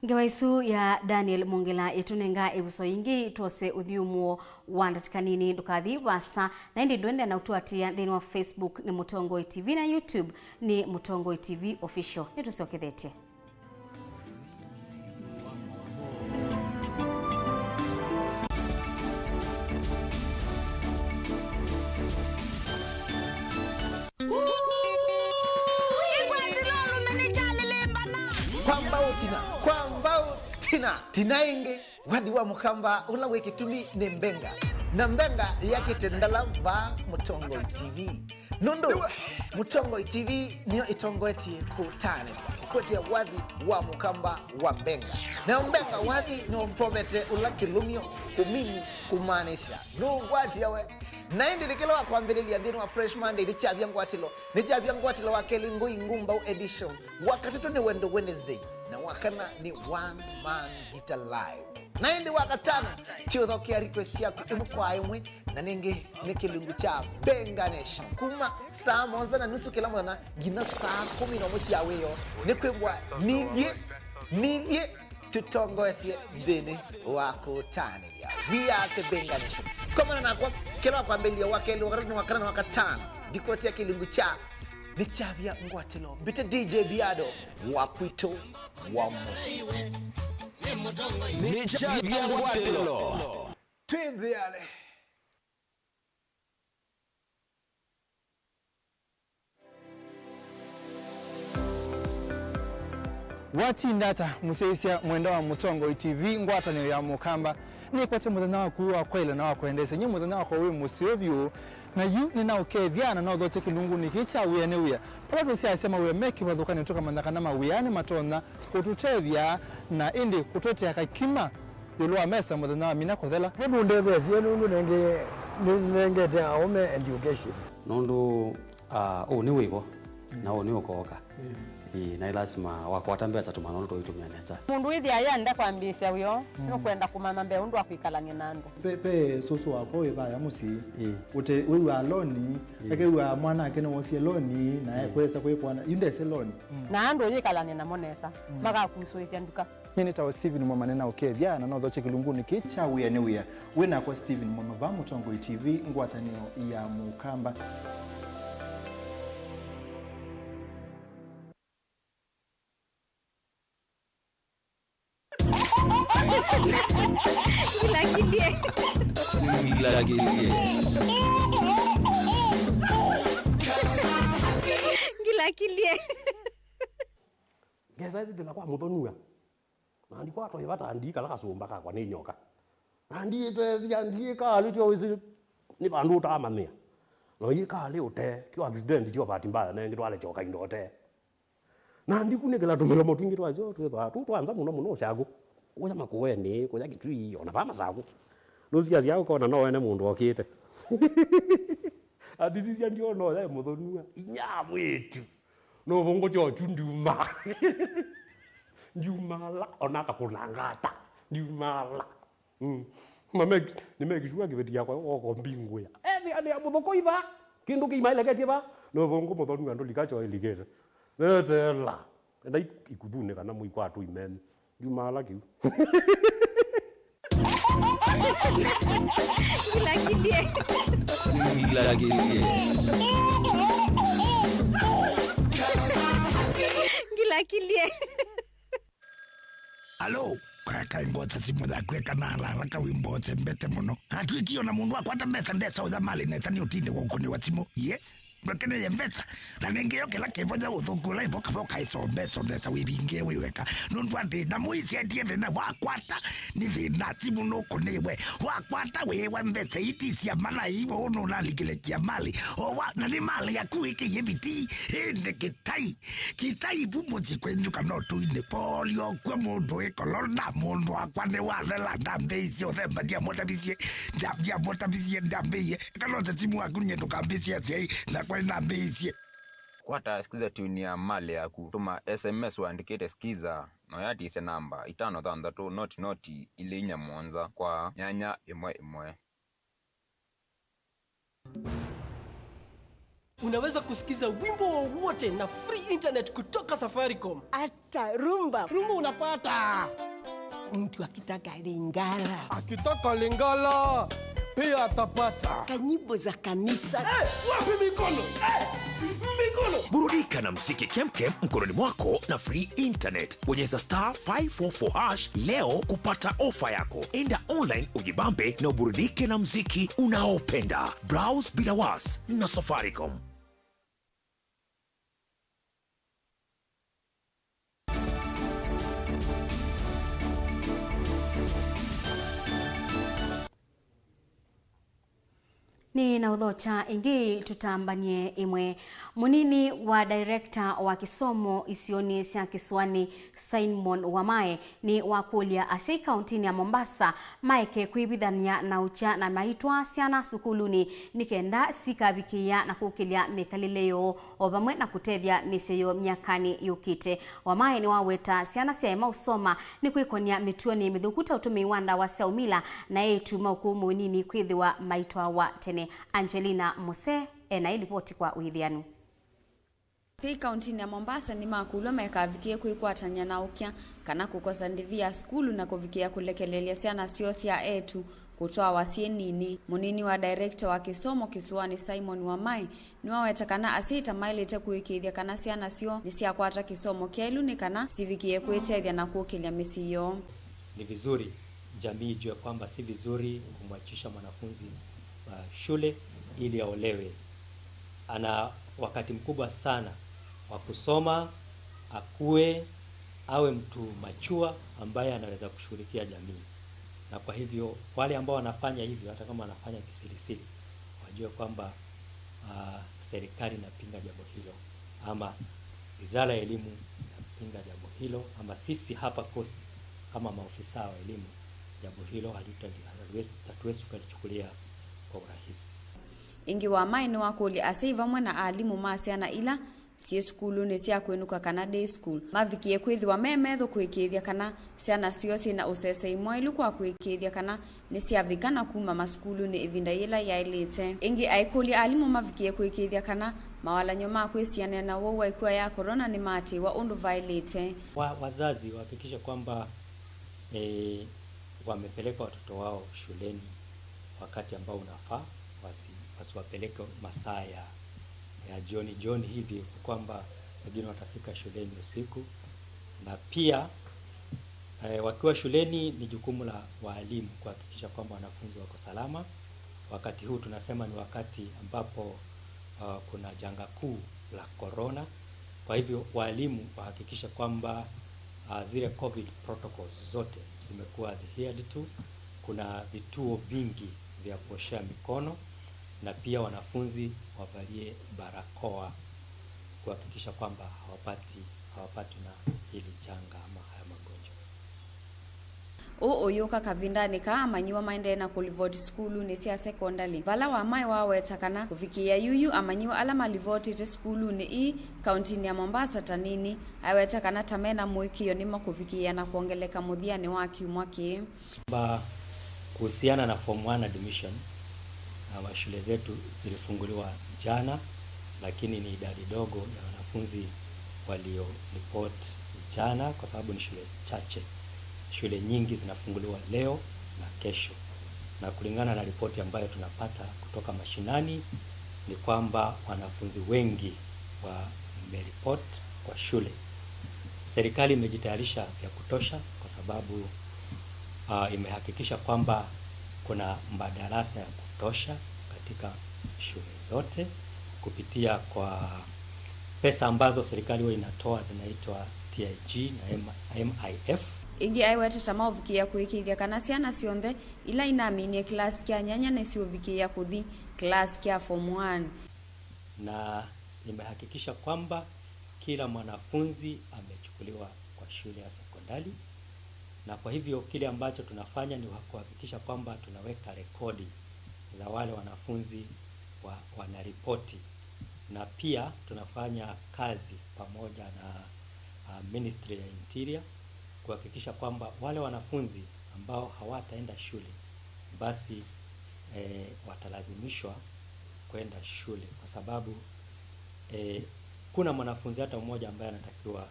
Ngewaisu ya Daniel Mwongela etunenga ebuso ingi tose uthiumuo wandatikanini ndukathi wasa na indi ndwende na utuatia thini wa Facebook ni UTONGOI TV na YouTube ni UTONGOI TV official. Nitusiokethetie. Tinainge wathi wa mukamba ula wekitumi ni mbenga na mbenga yake tendala va UTONGOI TV nondo UTONGOI TV niyo itongoetie kutane kotia wathi wa mukamba wa mbenga na mbenga wathi no mpomete ula kilumio kumini kumanisha no gwati yawe na indi dikilo wa kuambelelia dhini wa Fresh Monday ni chavya ngwatilo wa Kelingui Ngumbau edition wakati tu ni Wendo Wednesday na wakana ni One Man Guitar Live na indi wakatana chiodho kia request yako imukwa ayumwe na nenge nekilungu cha Benga Nation kuma saa 1:30 kila mwana gina saa 10 na mwezi yaweyo nekwebwa nidye tutongoetie dhini wako tani ya we are the Benga Nation kama na kwa kila kwambelia wakeli wakana wakatana dikotia kilungu cha ni chavya ngwatilo bite DJ Biado wakwito wa moshi ni chavya ngwatilo twendele wati ndata museisia mwenda wa UTONGOI TV ngwata ni ya mukamba ni kwate muthana wa kuwa kwaila na wa kuendesa nyi muthana wa kwa we musiovyu na yu ni na ukethiana no thote kilungu ni kicha wiyane wiya pala tusia asema we meki wathukani toka mandakana mawiyane matona kututethia na indi kutotea kakima yulwa mesa muthana wa mina kuthela ndu ndebe sienu nenge te aume education nondu ni wibo na oni ukoka na lazima wakwatambeza tumanono toitumianeza mundu ithi ayanda kwambisya uyo no kwenda kumana mbe undu akwikalanye nandu pe susu wako ithaya musi ute wewe aloni ake wewe mwana ake no wosie loni na kwesa kwikwana yundese loni na andu yikalanye na monesa magakusuisya nduka Mimi tawa Steven Mwamanena okethia na no thoche kilunguni kicha wia wina kwa Steven Mwamava Mutongoi TV ngwatanio ya Mukamba. Gila kilie Geza ndila kwa muthonua na ndiko atwa ivatandika la kasumba kakwa ni nyoka na ndiite vyandika alitio wizi ni bandu utamania no yikale ute kyo accident kyo bahati mbaya na ngitwale choka indote na ndikunekela tumelo motingi twazio twanza muno shago uya makuweni kuya kitui ona vama zako nozia zia ukona no wene mundu okite adizisia ndio no ya muthonua inyamwetu no vongo chochu nduma Njumala onaka kunangata njumala mame nimekishua kiveti yako oko mbingu ya ani amuthoko iva kindu kimaile ketiba no vongo muthonu ando likacho iligete netela enda ikuthune kana muiko atu imen njumala kiu gila kilie Alo, kaka ingota simu da kweka na raka wimbo mbete muno. Hatuikio na mundu akwata mbesa ndesa uza mali nesa ni utinde kwa ukoni wa timu. Yes. Mwekene ya mbesa. Na nengeyo kila kevoja uthungula ivoka foka iso mbesa ndesa wibinge wiweka. Nundu ati na muisi ya dieve na wakwata. Nithi na timu noko niwe. Wakwata wewa mbesa itisi ya mala hivo ono nalikile kia mali. Owa na ni mali ya kuike yebiti. Hende kitai pumuzi kwenjuka notu ine polio kwe mundu ekolona mundu akwane walela ndambezi othemba dia motabisie ndambeye. Kalote timu akunye tukambisia siya na kwa ndambezi. Kwata skiza tuni ya mali ya kutuma SMS waandikete skiza no yati ise namba 533 noti ile inya mwanza kwa nyanya imwe. Unaweza kusikiza wimbo wowote na free internet kutoka Safaricom. Hata rumba unapata. Mtu akitaka Lingala. Akitaka Lingala pia atapata. Kanyimbo za kanisa. Wapi mikono? Mikono. Burudika na muziki kemkem mkononi mwako na free internet. Bonyeza *544# leo kupata ofa yako. Enda online ujibambe na uburudike na muziki unaopenda. Browse bila was na Safaricom. Ni na udhocha ingi tutambanie imwe munini wa director wa kisomo isioni sia Kiswani Simon Wamae ni wakulia ase kauntini ya Mombasa maike kuibithania na ucha na maitwa SYANA sukuluni nikenda sikabikia na kukilia mekalileo obamwe na kutethia miseyo myakani yukite. Wamae ni waweta SYANA sema usoma ni kuikonia mituoni mithukuta utumi wanda wa Saumila na yetu maukumu nini kwithiwa maitwa wa tene. Angelina Mose ena ilipoti kwa uidhianu. Si kauntini ya Mombasa ni makulo mekavikie kuikwatanya na ukya kana kukosa ndivia skulu na kuvikia kulekelelea SYANA siosia etu kutoa wasie nini. Munini wa director wa kisomo Kiswani Simon Wamae ni wawetakana asita mailete kuikithia kana SYANA sio ni siakwata kisomo kelu ni kana sivikie kuitethia na kukilia misiyo. Ni vizuri jamii jua kwamba si vizuri kumwachisha mwanafunzi shule ili aolewe. Ana wakati mkubwa sana wa kusoma, akue, awe mtu machua ambaye anaweza kushughulikia jamii. Na kwa hivyo wale ambao wanafanya hivyo hata kama wanafanya kisirisiri wajue kwamba serikali inapinga jambo hilo, ama wizara ya elimu inapinga jambo hilo, ama sisi hapa Coast kama maofisa wa elimu jambo hilo hatuwezi kulichukulia kwa urahisi. Ingi Wamae ni wakuli aseiva mwana alimu ma SYANA ila sie skulu ni cia kwinuka kana day school mavikie kwithwa memetho kwikithia kana ciana cio cina usese imwailu kwa kwikithia kana ni ciavikana kuma maskulu ni ivinda ila yailite ingi aikuli alimu mavikie kwikithia kana mawalanyo makwe ciana na wo waikua ya corona ni mati wa undu violate wazazi wahakikisha kwamba wamepeleka watoto wao shuleni wakati ambao unafaa, wasiwapeleke masaa ya jioni hivi kwamba wengine watafika shuleni usiku. Na pia wakiwa shuleni ni jukumu la walimu kuhakikisha kwamba wanafunzi wako salama. Wakati huu tunasema ni wakati ambapo kuna janga kuu la corona. Kwa hivyo walimu wahakikisha kwamba zile COVID protocols zote zimekuwa adhered to. Kuna vituo vingi vya kuoshea mikono na pia wanafunzi wavalie barakoa kuhakikisha kwamba hawapati na hili janga ama haya magonjwa. Uyoka kavindani ka amanyiwa maende na kulivoti skulu ni cia secondary vala wa mai wawetakana kufikia yuyu amanyiwa alama livoti te skulu ni i kaunti ya Mombasa tanini awetakana tamena mwikio nimo kufikia na kuongeleka mudhiani wa kiumwa ki kuhusiana na form 1 admission na shule zetu zilifunguliwa jana, lakini ni idadi dogo ya wanafunzi walio report jana kwa sababu ni shule chache. Shule nyingi zinafunguliwa leo na kesho, na kulingana na ripoti ambayo tunapata kutoka mashinani ni kwamba wanafunzi wengi wameripot kwa shule. Serikali imejitayarisha vya kutosha kwa sababu imehakikisha kwamba kuna madarasa ya kutosha katika shule zote kupitia kwa pesa ambazo serikali huwa inatoa zinaitwa TIG na MIF. Ingi aiwete tama uvikia kuikithia kana ciana cionthe ila inaminie class kia nyanya na sio vikia kuthi class kia form 1, na imehakikisha kwamba kila mwanafunzi amechukuliwa kwa shule ya sekondari. Na kwa hivyo kile ambacho tunafanya ni kuhakikisha kwamba tunaweka rekodi za wale wanafunzi wanaripoti, na pia tunafanya kazi pamoja na Ministry ya Interior kuhakikisha kwamba wale wanafunzi ambao hawataenda shule basi watalazimishwa kwenda shule, kwa sababu kuna mwanafunzi hata mmoja ambaye anatakiwa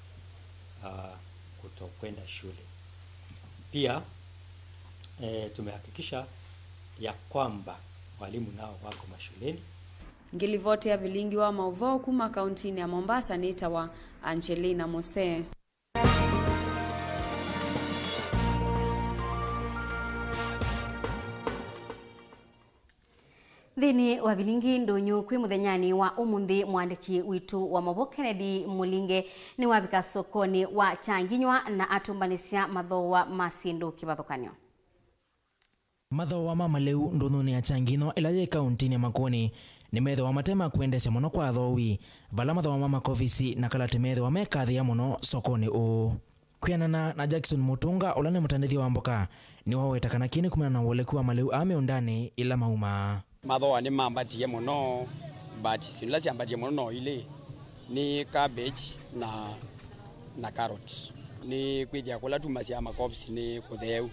kutokwenda shule. Pia tumehakikisha ya kwamba walimu nao wako mashuleni. Ngilivoti ya Vilingi wa Mauvoo kuma kaunti ya Mombasa nita wa Angelina Mose. Thini wa Vilingi ndonyo kwi muthenyani wa umuthi mwandiki witu wa Mauvoo Kennedy Mulinge ni wabika sokoni wa KYANGINYWA na atumbanisya MATHOOA masindu kivathukanyo. MATHOOA ma MALIU ndununi ya KYANGINYWA ila ye kaunti ya Makoni ni metho matema kuendesha muno kwa athowi vala MATHOOA ma makovisi na kalati metho mekathia muno sokoni u kwianana na Jackson Mutunga ula ni mutandithi wa mboka ni wawetakana kini kumana na uoleku wa MALIU ameundani ila mauma. MATHOOA ni mambatie muno but sinula siambatie muno no ile ni cabbage na carrot ni kwithia kula tuma cia makops ni kutheu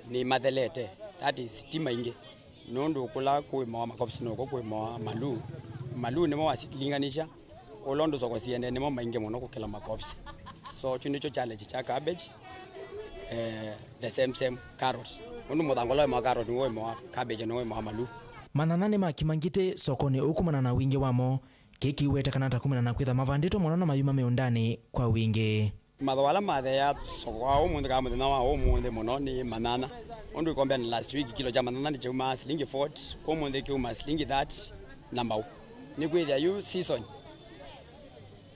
ni mathelete that is stima ingi nundu kula kwi mawa makops no kwi mawa malu ni mo wasilinganisha olondo soko siende ni mo maingi muno kukila makops so chunicho challenge cha cabbage the same carrot nundu muthangola ma carrot ni mo cabbage no mo malu mananani makimangite sokoni ukumana na wingi wamo kiki wetakana takumana na kwitha mavandito muno na mayuma meundani kwa wingi. MATHOOA la mathea soko wa umunthi ka muthina wa umunthi muno ni manana undu ikombea ni last week kilo cha manana ni chuma shilingi 40 umunthi kiuma shilingi 30 na mbau ni kwithia yu season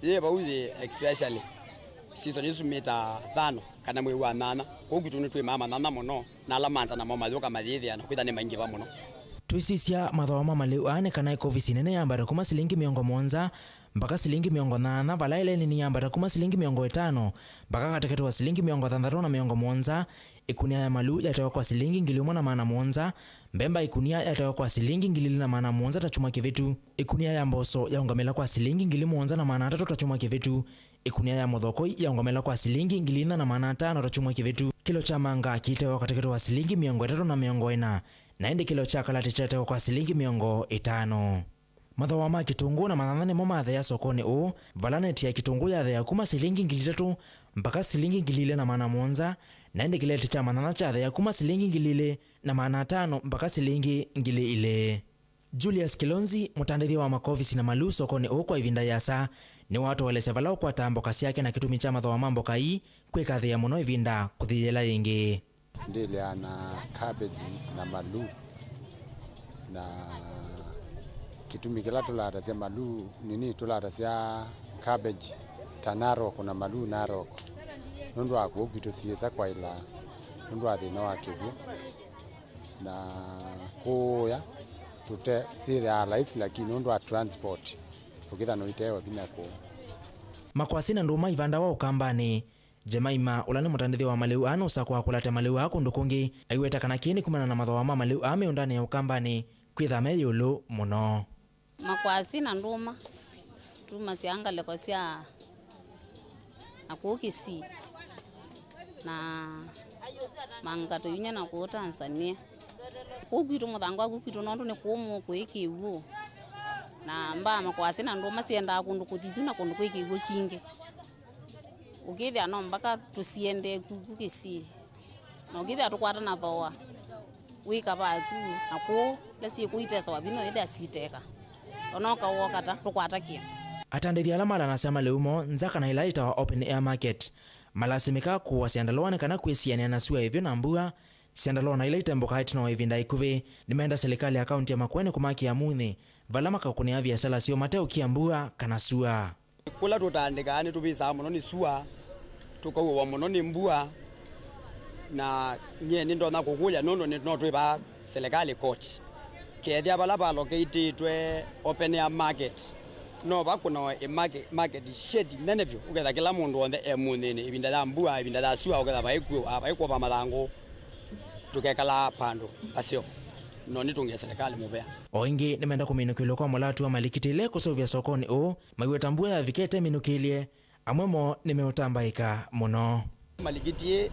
ye bauzi especially season isu meta 5 kana mwezi wa 8 ko kitu ni twi mama nana muno na la manza na mama yoka mathithia na kwitha ni maingi ba muno. Twisisya mathoa ma MALIU ane kana kovisi nene yambara kuma silingi 70 mpaka silingi 80 vala ile ni yambara kuma silingi 50 mpaka katikati wa silingi 60 na 70 ikunia ya MALIU yatawa kwa silingi 1,700 mbemba ikunia yatawa kwa silingi 2,700 tachuma kivitu ikunia ya mboso yaungamela kwa silingi 1,300 tachuma kivitu ikunia ya modhokoi yaungamela kwa silingi 2,500 tachuma kivitu kilo cha manga kitawa katikati wa silingi 300 na 400 na indi kilo cha kalati chatewa kwa silingi 500. Mathoa ma kitungu na mananane mo mathe ya sokoni u valaneti ya kitungu ya the ya kuma silingi 3,000 mpaka silingi 2,700 na indi kileti cha manana cha the ya kuma silingi 2,500 mpaka silingi 2,000. Julius Kilonzi mutandithi wa makovisi na MALIU sokoni u kwa ivinda yasa ni watu walese valao kwa tambo kasi yake na kitumi cha mathoa mambo kai kweka the ya muno ivinda kuthiyela yingi. Ndile ana cabbage na MALIU na kitumi kila tulata MALIU nini tulata cabbage tanaro kuna MALIU naroko nundu ako kitosiesa kwa ila nundu athina wa kivu na kuya tute thitha laisi lakini nundu wa transport ukitha no itewa bina ko makwasina nduma ivanda wa ukambani Jemaima ulani mutandithi wa MALIU anu usakwa kulate MALIU aku ndukungi aiweta kana kini kumana na mathoa ma MALIU ame undani ya ukambani kwitha me yulu muno makwasi na nduma tuma siangale kwa sia akukisi na mangato yunya na ku Tanzania kugitu muthango akukitu nondu ni kumu kuikiwu na mba makwasi na nduma sienda kundu kuthitu na kundu kuikiwu kinge ukithia no mpaka tusiende kukisi no ukithia tukwata na thoa wika baku na ku lesi kuitesa wabino ida siteka onoka wokata tukwata kia atandithi ala mala nasema MALIU mo nzaka na ilaita wa open air market malasimika kuwa siandalone kana kwisiania na suwa hivyo na mbua siandalona ilaita mboka haiti na wahivinda ikuve nimeenda serikali ya kaunti ya Makueni kumaki ya muthi vala makakunia vya sala sio mateo kiambua kana suwa kula tutandika ani tubisa muno ni suwa tukawa muno ni mbua na nye nindo na kukuya nondo ni no twiba serikali court kethia bala ba locate twe open air market no bakuna e market shed nenevyo uketha kila mundu on the emunene ibinda ya mbua ibinda ya suwa uketha baikwa ba mathango tukekala pando asio no nitungia serikali mubea oingi nimeenda kuminukilwa kwa mulatu wa malikitile kusovya sokoni o maiwetambua ya vikete minukilie amwemo nimeutambaika muno malikitie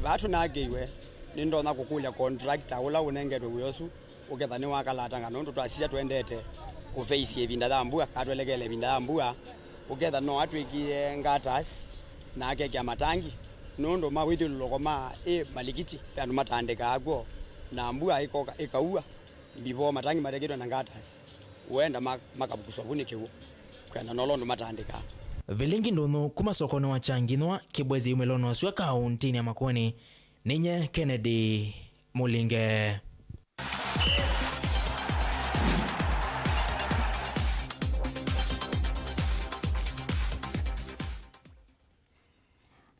batu nageiwe nindo na kukulya contractor ula unengedwe uyosu uketha ni wakalata ngano twasisia twendete ku face evinda dambua katwelegele vinda dambua uketha no atwikie ngatas na akekya matangi nondo mawithi lukoma malikiti andu matandika agwo na mbua ikaua bibo matangi maregedo na ngatas uenda makabukuswa bunikewo kwenda nolondo matandika Vilingi ndunu kuma sokoni wa KYANGINYWA kibwezi umelono wasua kauntini ya Makueni ninye Kennedy Mulinge.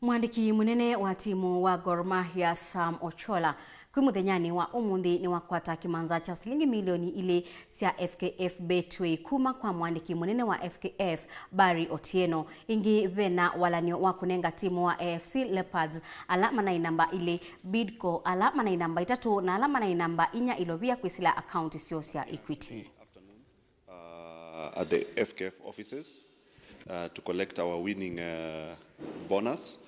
Mwandiki munene wa timu wa Gor Mahia Sam Ochola kwimuthenyani wa umuthi ni wakwata kimanza cha silingi milioni ili cia FKF Betway kuma kwa mwandiki munene wa FKF Barry Otieno ingi vena walanio wa kunenga timu wa AFC Leopards alama na inamba ile Bidco alama na inamba 3 na alama na inamba 4 ilovia kwisila account sio cia Equity. At the FKF offices to collect our winning bonus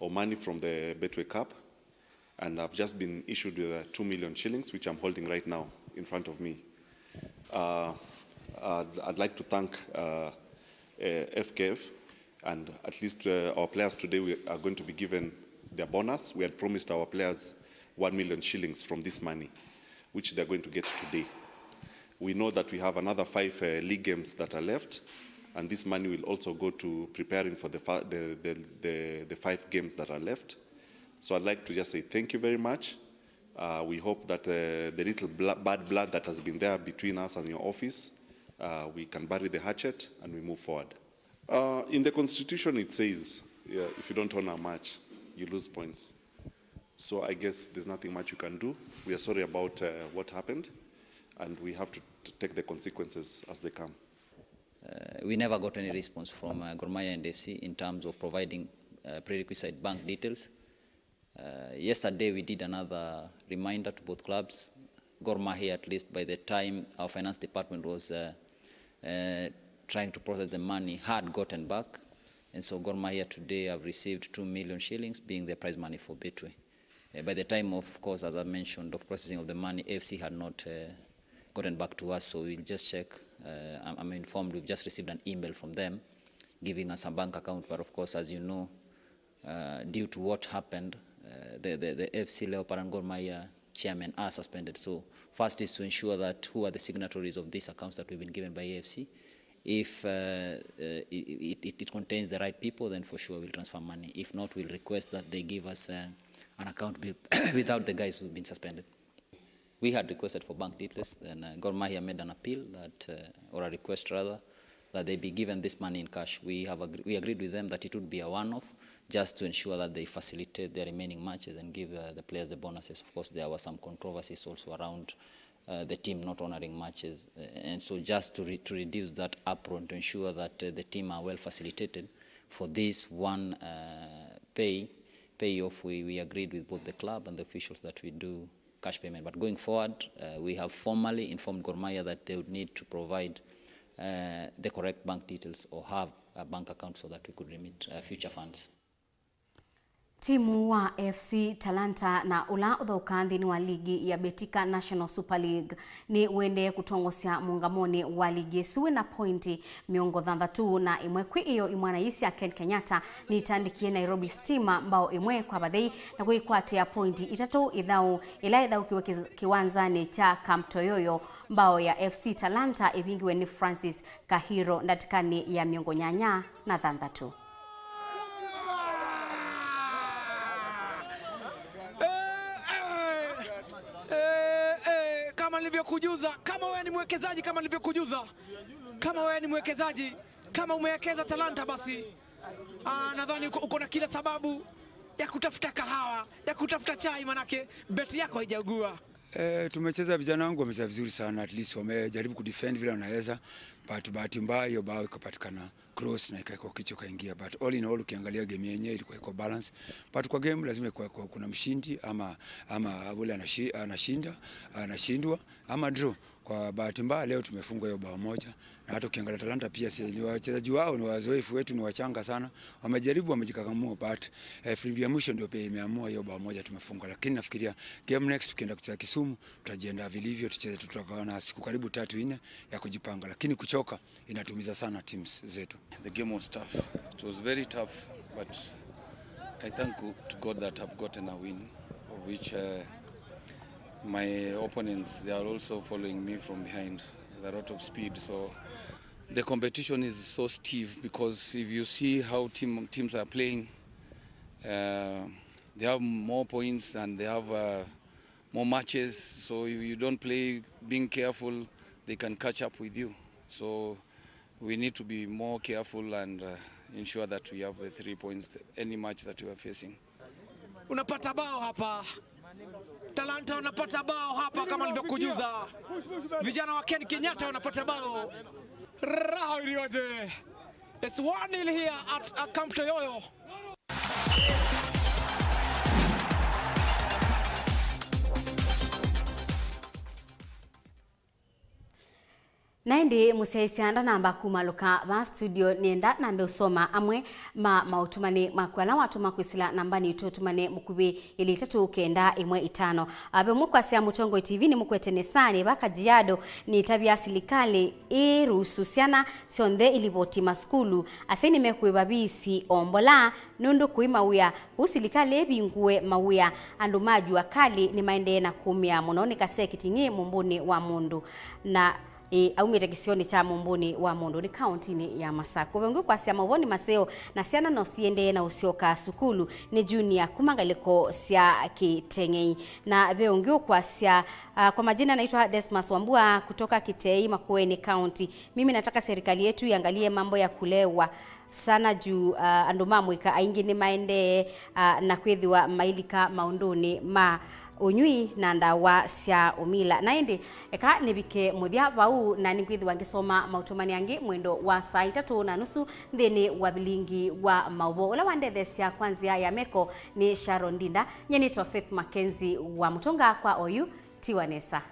or money from the Betway Cup, and I've just been issued with 2 million shillings, which I'm holding right now in front of me. I'd like to thank FKF, and at least our players today are going to be given their bonus. We had promised our players 1 million shillings from this money, which they're going to get today. We know that we have another 5 league games that are left, and this money will also go to preparing for the 5 games that are left. So I'd like to just say thank you very much. We hope that the little bad blood that has been there between us and your office, we can bury the hatchet and we move forward. In the Constitution it says, if you don't honor a match, you lose points. So I guess there's nothing much you can do. We are sorry about what happened. and we have to take the consequences as they come. We never got any response from Gor Mahia and FC in terms of providing prerequisite bank details. Yesterday we did another reminder to both clubs. Gor Mahia, at least by the time our finance department was trying to process the money, had gotten back. And so Gor Mahia today have received 2 million shillings, being their prize money for Betway. By the time, of course, as I mentioned, of processing of the money, AFC had not gotten back to us, so we'll just check. I'm informed we've just received an email from them giving us a bank account, but of course, as you know, due to what happened, the AFC Leopard and Gor Mahia chairmen are suspended. So first is to ensure that who are the signatories of these accounts that we've been given by AFC. If it contains the right people, then for sure we'll transfer money. If not, we'll request that they give us an account without the guys who've been suspended. We had requested for bank details, and Gor Mahia made an appeal that, or a request rather, that they be given this money in cash. We agreed with them that it would be a one-off, just to ensure that they facilitate their remaining matches and give the players the bonuses. Of course, there were some controversies also around the team not honoring matches, and so just to reduce that uproar, to ensure that the team are well facilitated for this one payoff, we agreed with both the club and the officials that we do cash payment. But going forward, we have formally informed Gor Mahia that they would need to provide the correct bank details or have a bank account so that we could remit future funds. Timu wa FC Talanta na ula uthaukanthini wa ligi ya Betika National Super League ni wende kutongosia mungamoni wa ligi suwe na pointi miongo 30 na imwe kwi iyo imwana isi ya Ken Kenyatta ni tandikie Nairobi Stima mbao imwe kwa badhei na kuikwatia pointi itatu ila idhau kiwanzani cha Kamtoyoyo mbao ya FC Talanta ibingiwe ni Francis Kahiro ndatikani ya miongo nyanya na 30. Kama wewe ni mwekezaji, kama umewekeza Talanta, basi nadhani uko na kila sababu ya kutafuta kahawa, ya kutafuta chai, manake beti yako haijagua. Tumecheza, vijana wangu wamecheza vizuri sana, at least wamejaribu kudefend vile wanaweza, but bahati mbaya hiyo bao ikapatikana cross na ikaiko kichwa kaingia, but all in all ukiangalia game yenyewe ilikuwa iko balance, but kwa game lazima kuna mshindi ama wale anashindwa ama draw. Kwa bahati mbaya leo tumefungwa hiyo bao moja, na hata ukiangalia Talanta pia ni wachezaji wao ni wazoefu wetu, ni wachanga sana, wamejikakamua, but filimbi ya mwisho ndio pia imeamua hiyo bao moja tumefungwa. Lakini nafikiria game next tukienda kucheza Kisumu tutajiandaa vilivyo, tucheze, tutakuwa na siku karibu 3-4 ya kujipanga, lakini kuchoka inatumiza sana teams zetu. The game was tough. It was very tough, but I thank to God that I've gotten a win, of which my opponents, they are also following me from behind with a lot of speed. So the competition is so stiff, because if you see how teams are playing, they have more points and they have more matches. So if you don't play being careful, they can catch up with you. So we need to be more careful and ensure that we have the 3 points any match that we are facing. Unapata bao hapa. Talanta wanapata bao hapa kama nilivyokujuza. Vijana wa Ken Kenyatta wanapata bao. Raha iliyoje. It's 1-0 here at Kamtoyoyo. Naindi museisianda namba kumaluka ba studio nienda nambe usoma amwe mautumane makwala watu makwisila nambani itutumane mukubi ili 395 abe mukwasi ya Mutongoi TV ni mukwetenesani bakajiado ni tabia silikali iruhusiana sionde iliboti maskulu aseni mekwe babisi ombola nundu kuimawia usilikali ebinguwe mawia andumaju akali ni maende na kumia munoni kasekitingi mumbuni wa mundu na aumite kisioni cha mumbuni wa mundu ni kauntini ya Masako. Vengu kwa siya mavoni maseo na SYANA no siende na usioka sukulu ni junior kumangaliko siya Kitengei. Na vengu kwa siya kwa majina naitwa Desmas Wambua kutoka Kitei Makueni County. Mimi nataka serikali yetu iangalie mambo ya kulewa sana juu andumamu ika aingi ni maende na kwethiwa mailika maunduni unyui na ndawa cia umila na indi eka nibike muthia bau na ningwithi wangisoma mautumani angi mwendo wa saa 3:30 thini wa Vilingi wa Mauvoo. Ula wandethe cia kwanzia ya meko ni Sharon Dinda, nyenito Faith Mackenzie wa Mutonga kwa OU Tiwanesa.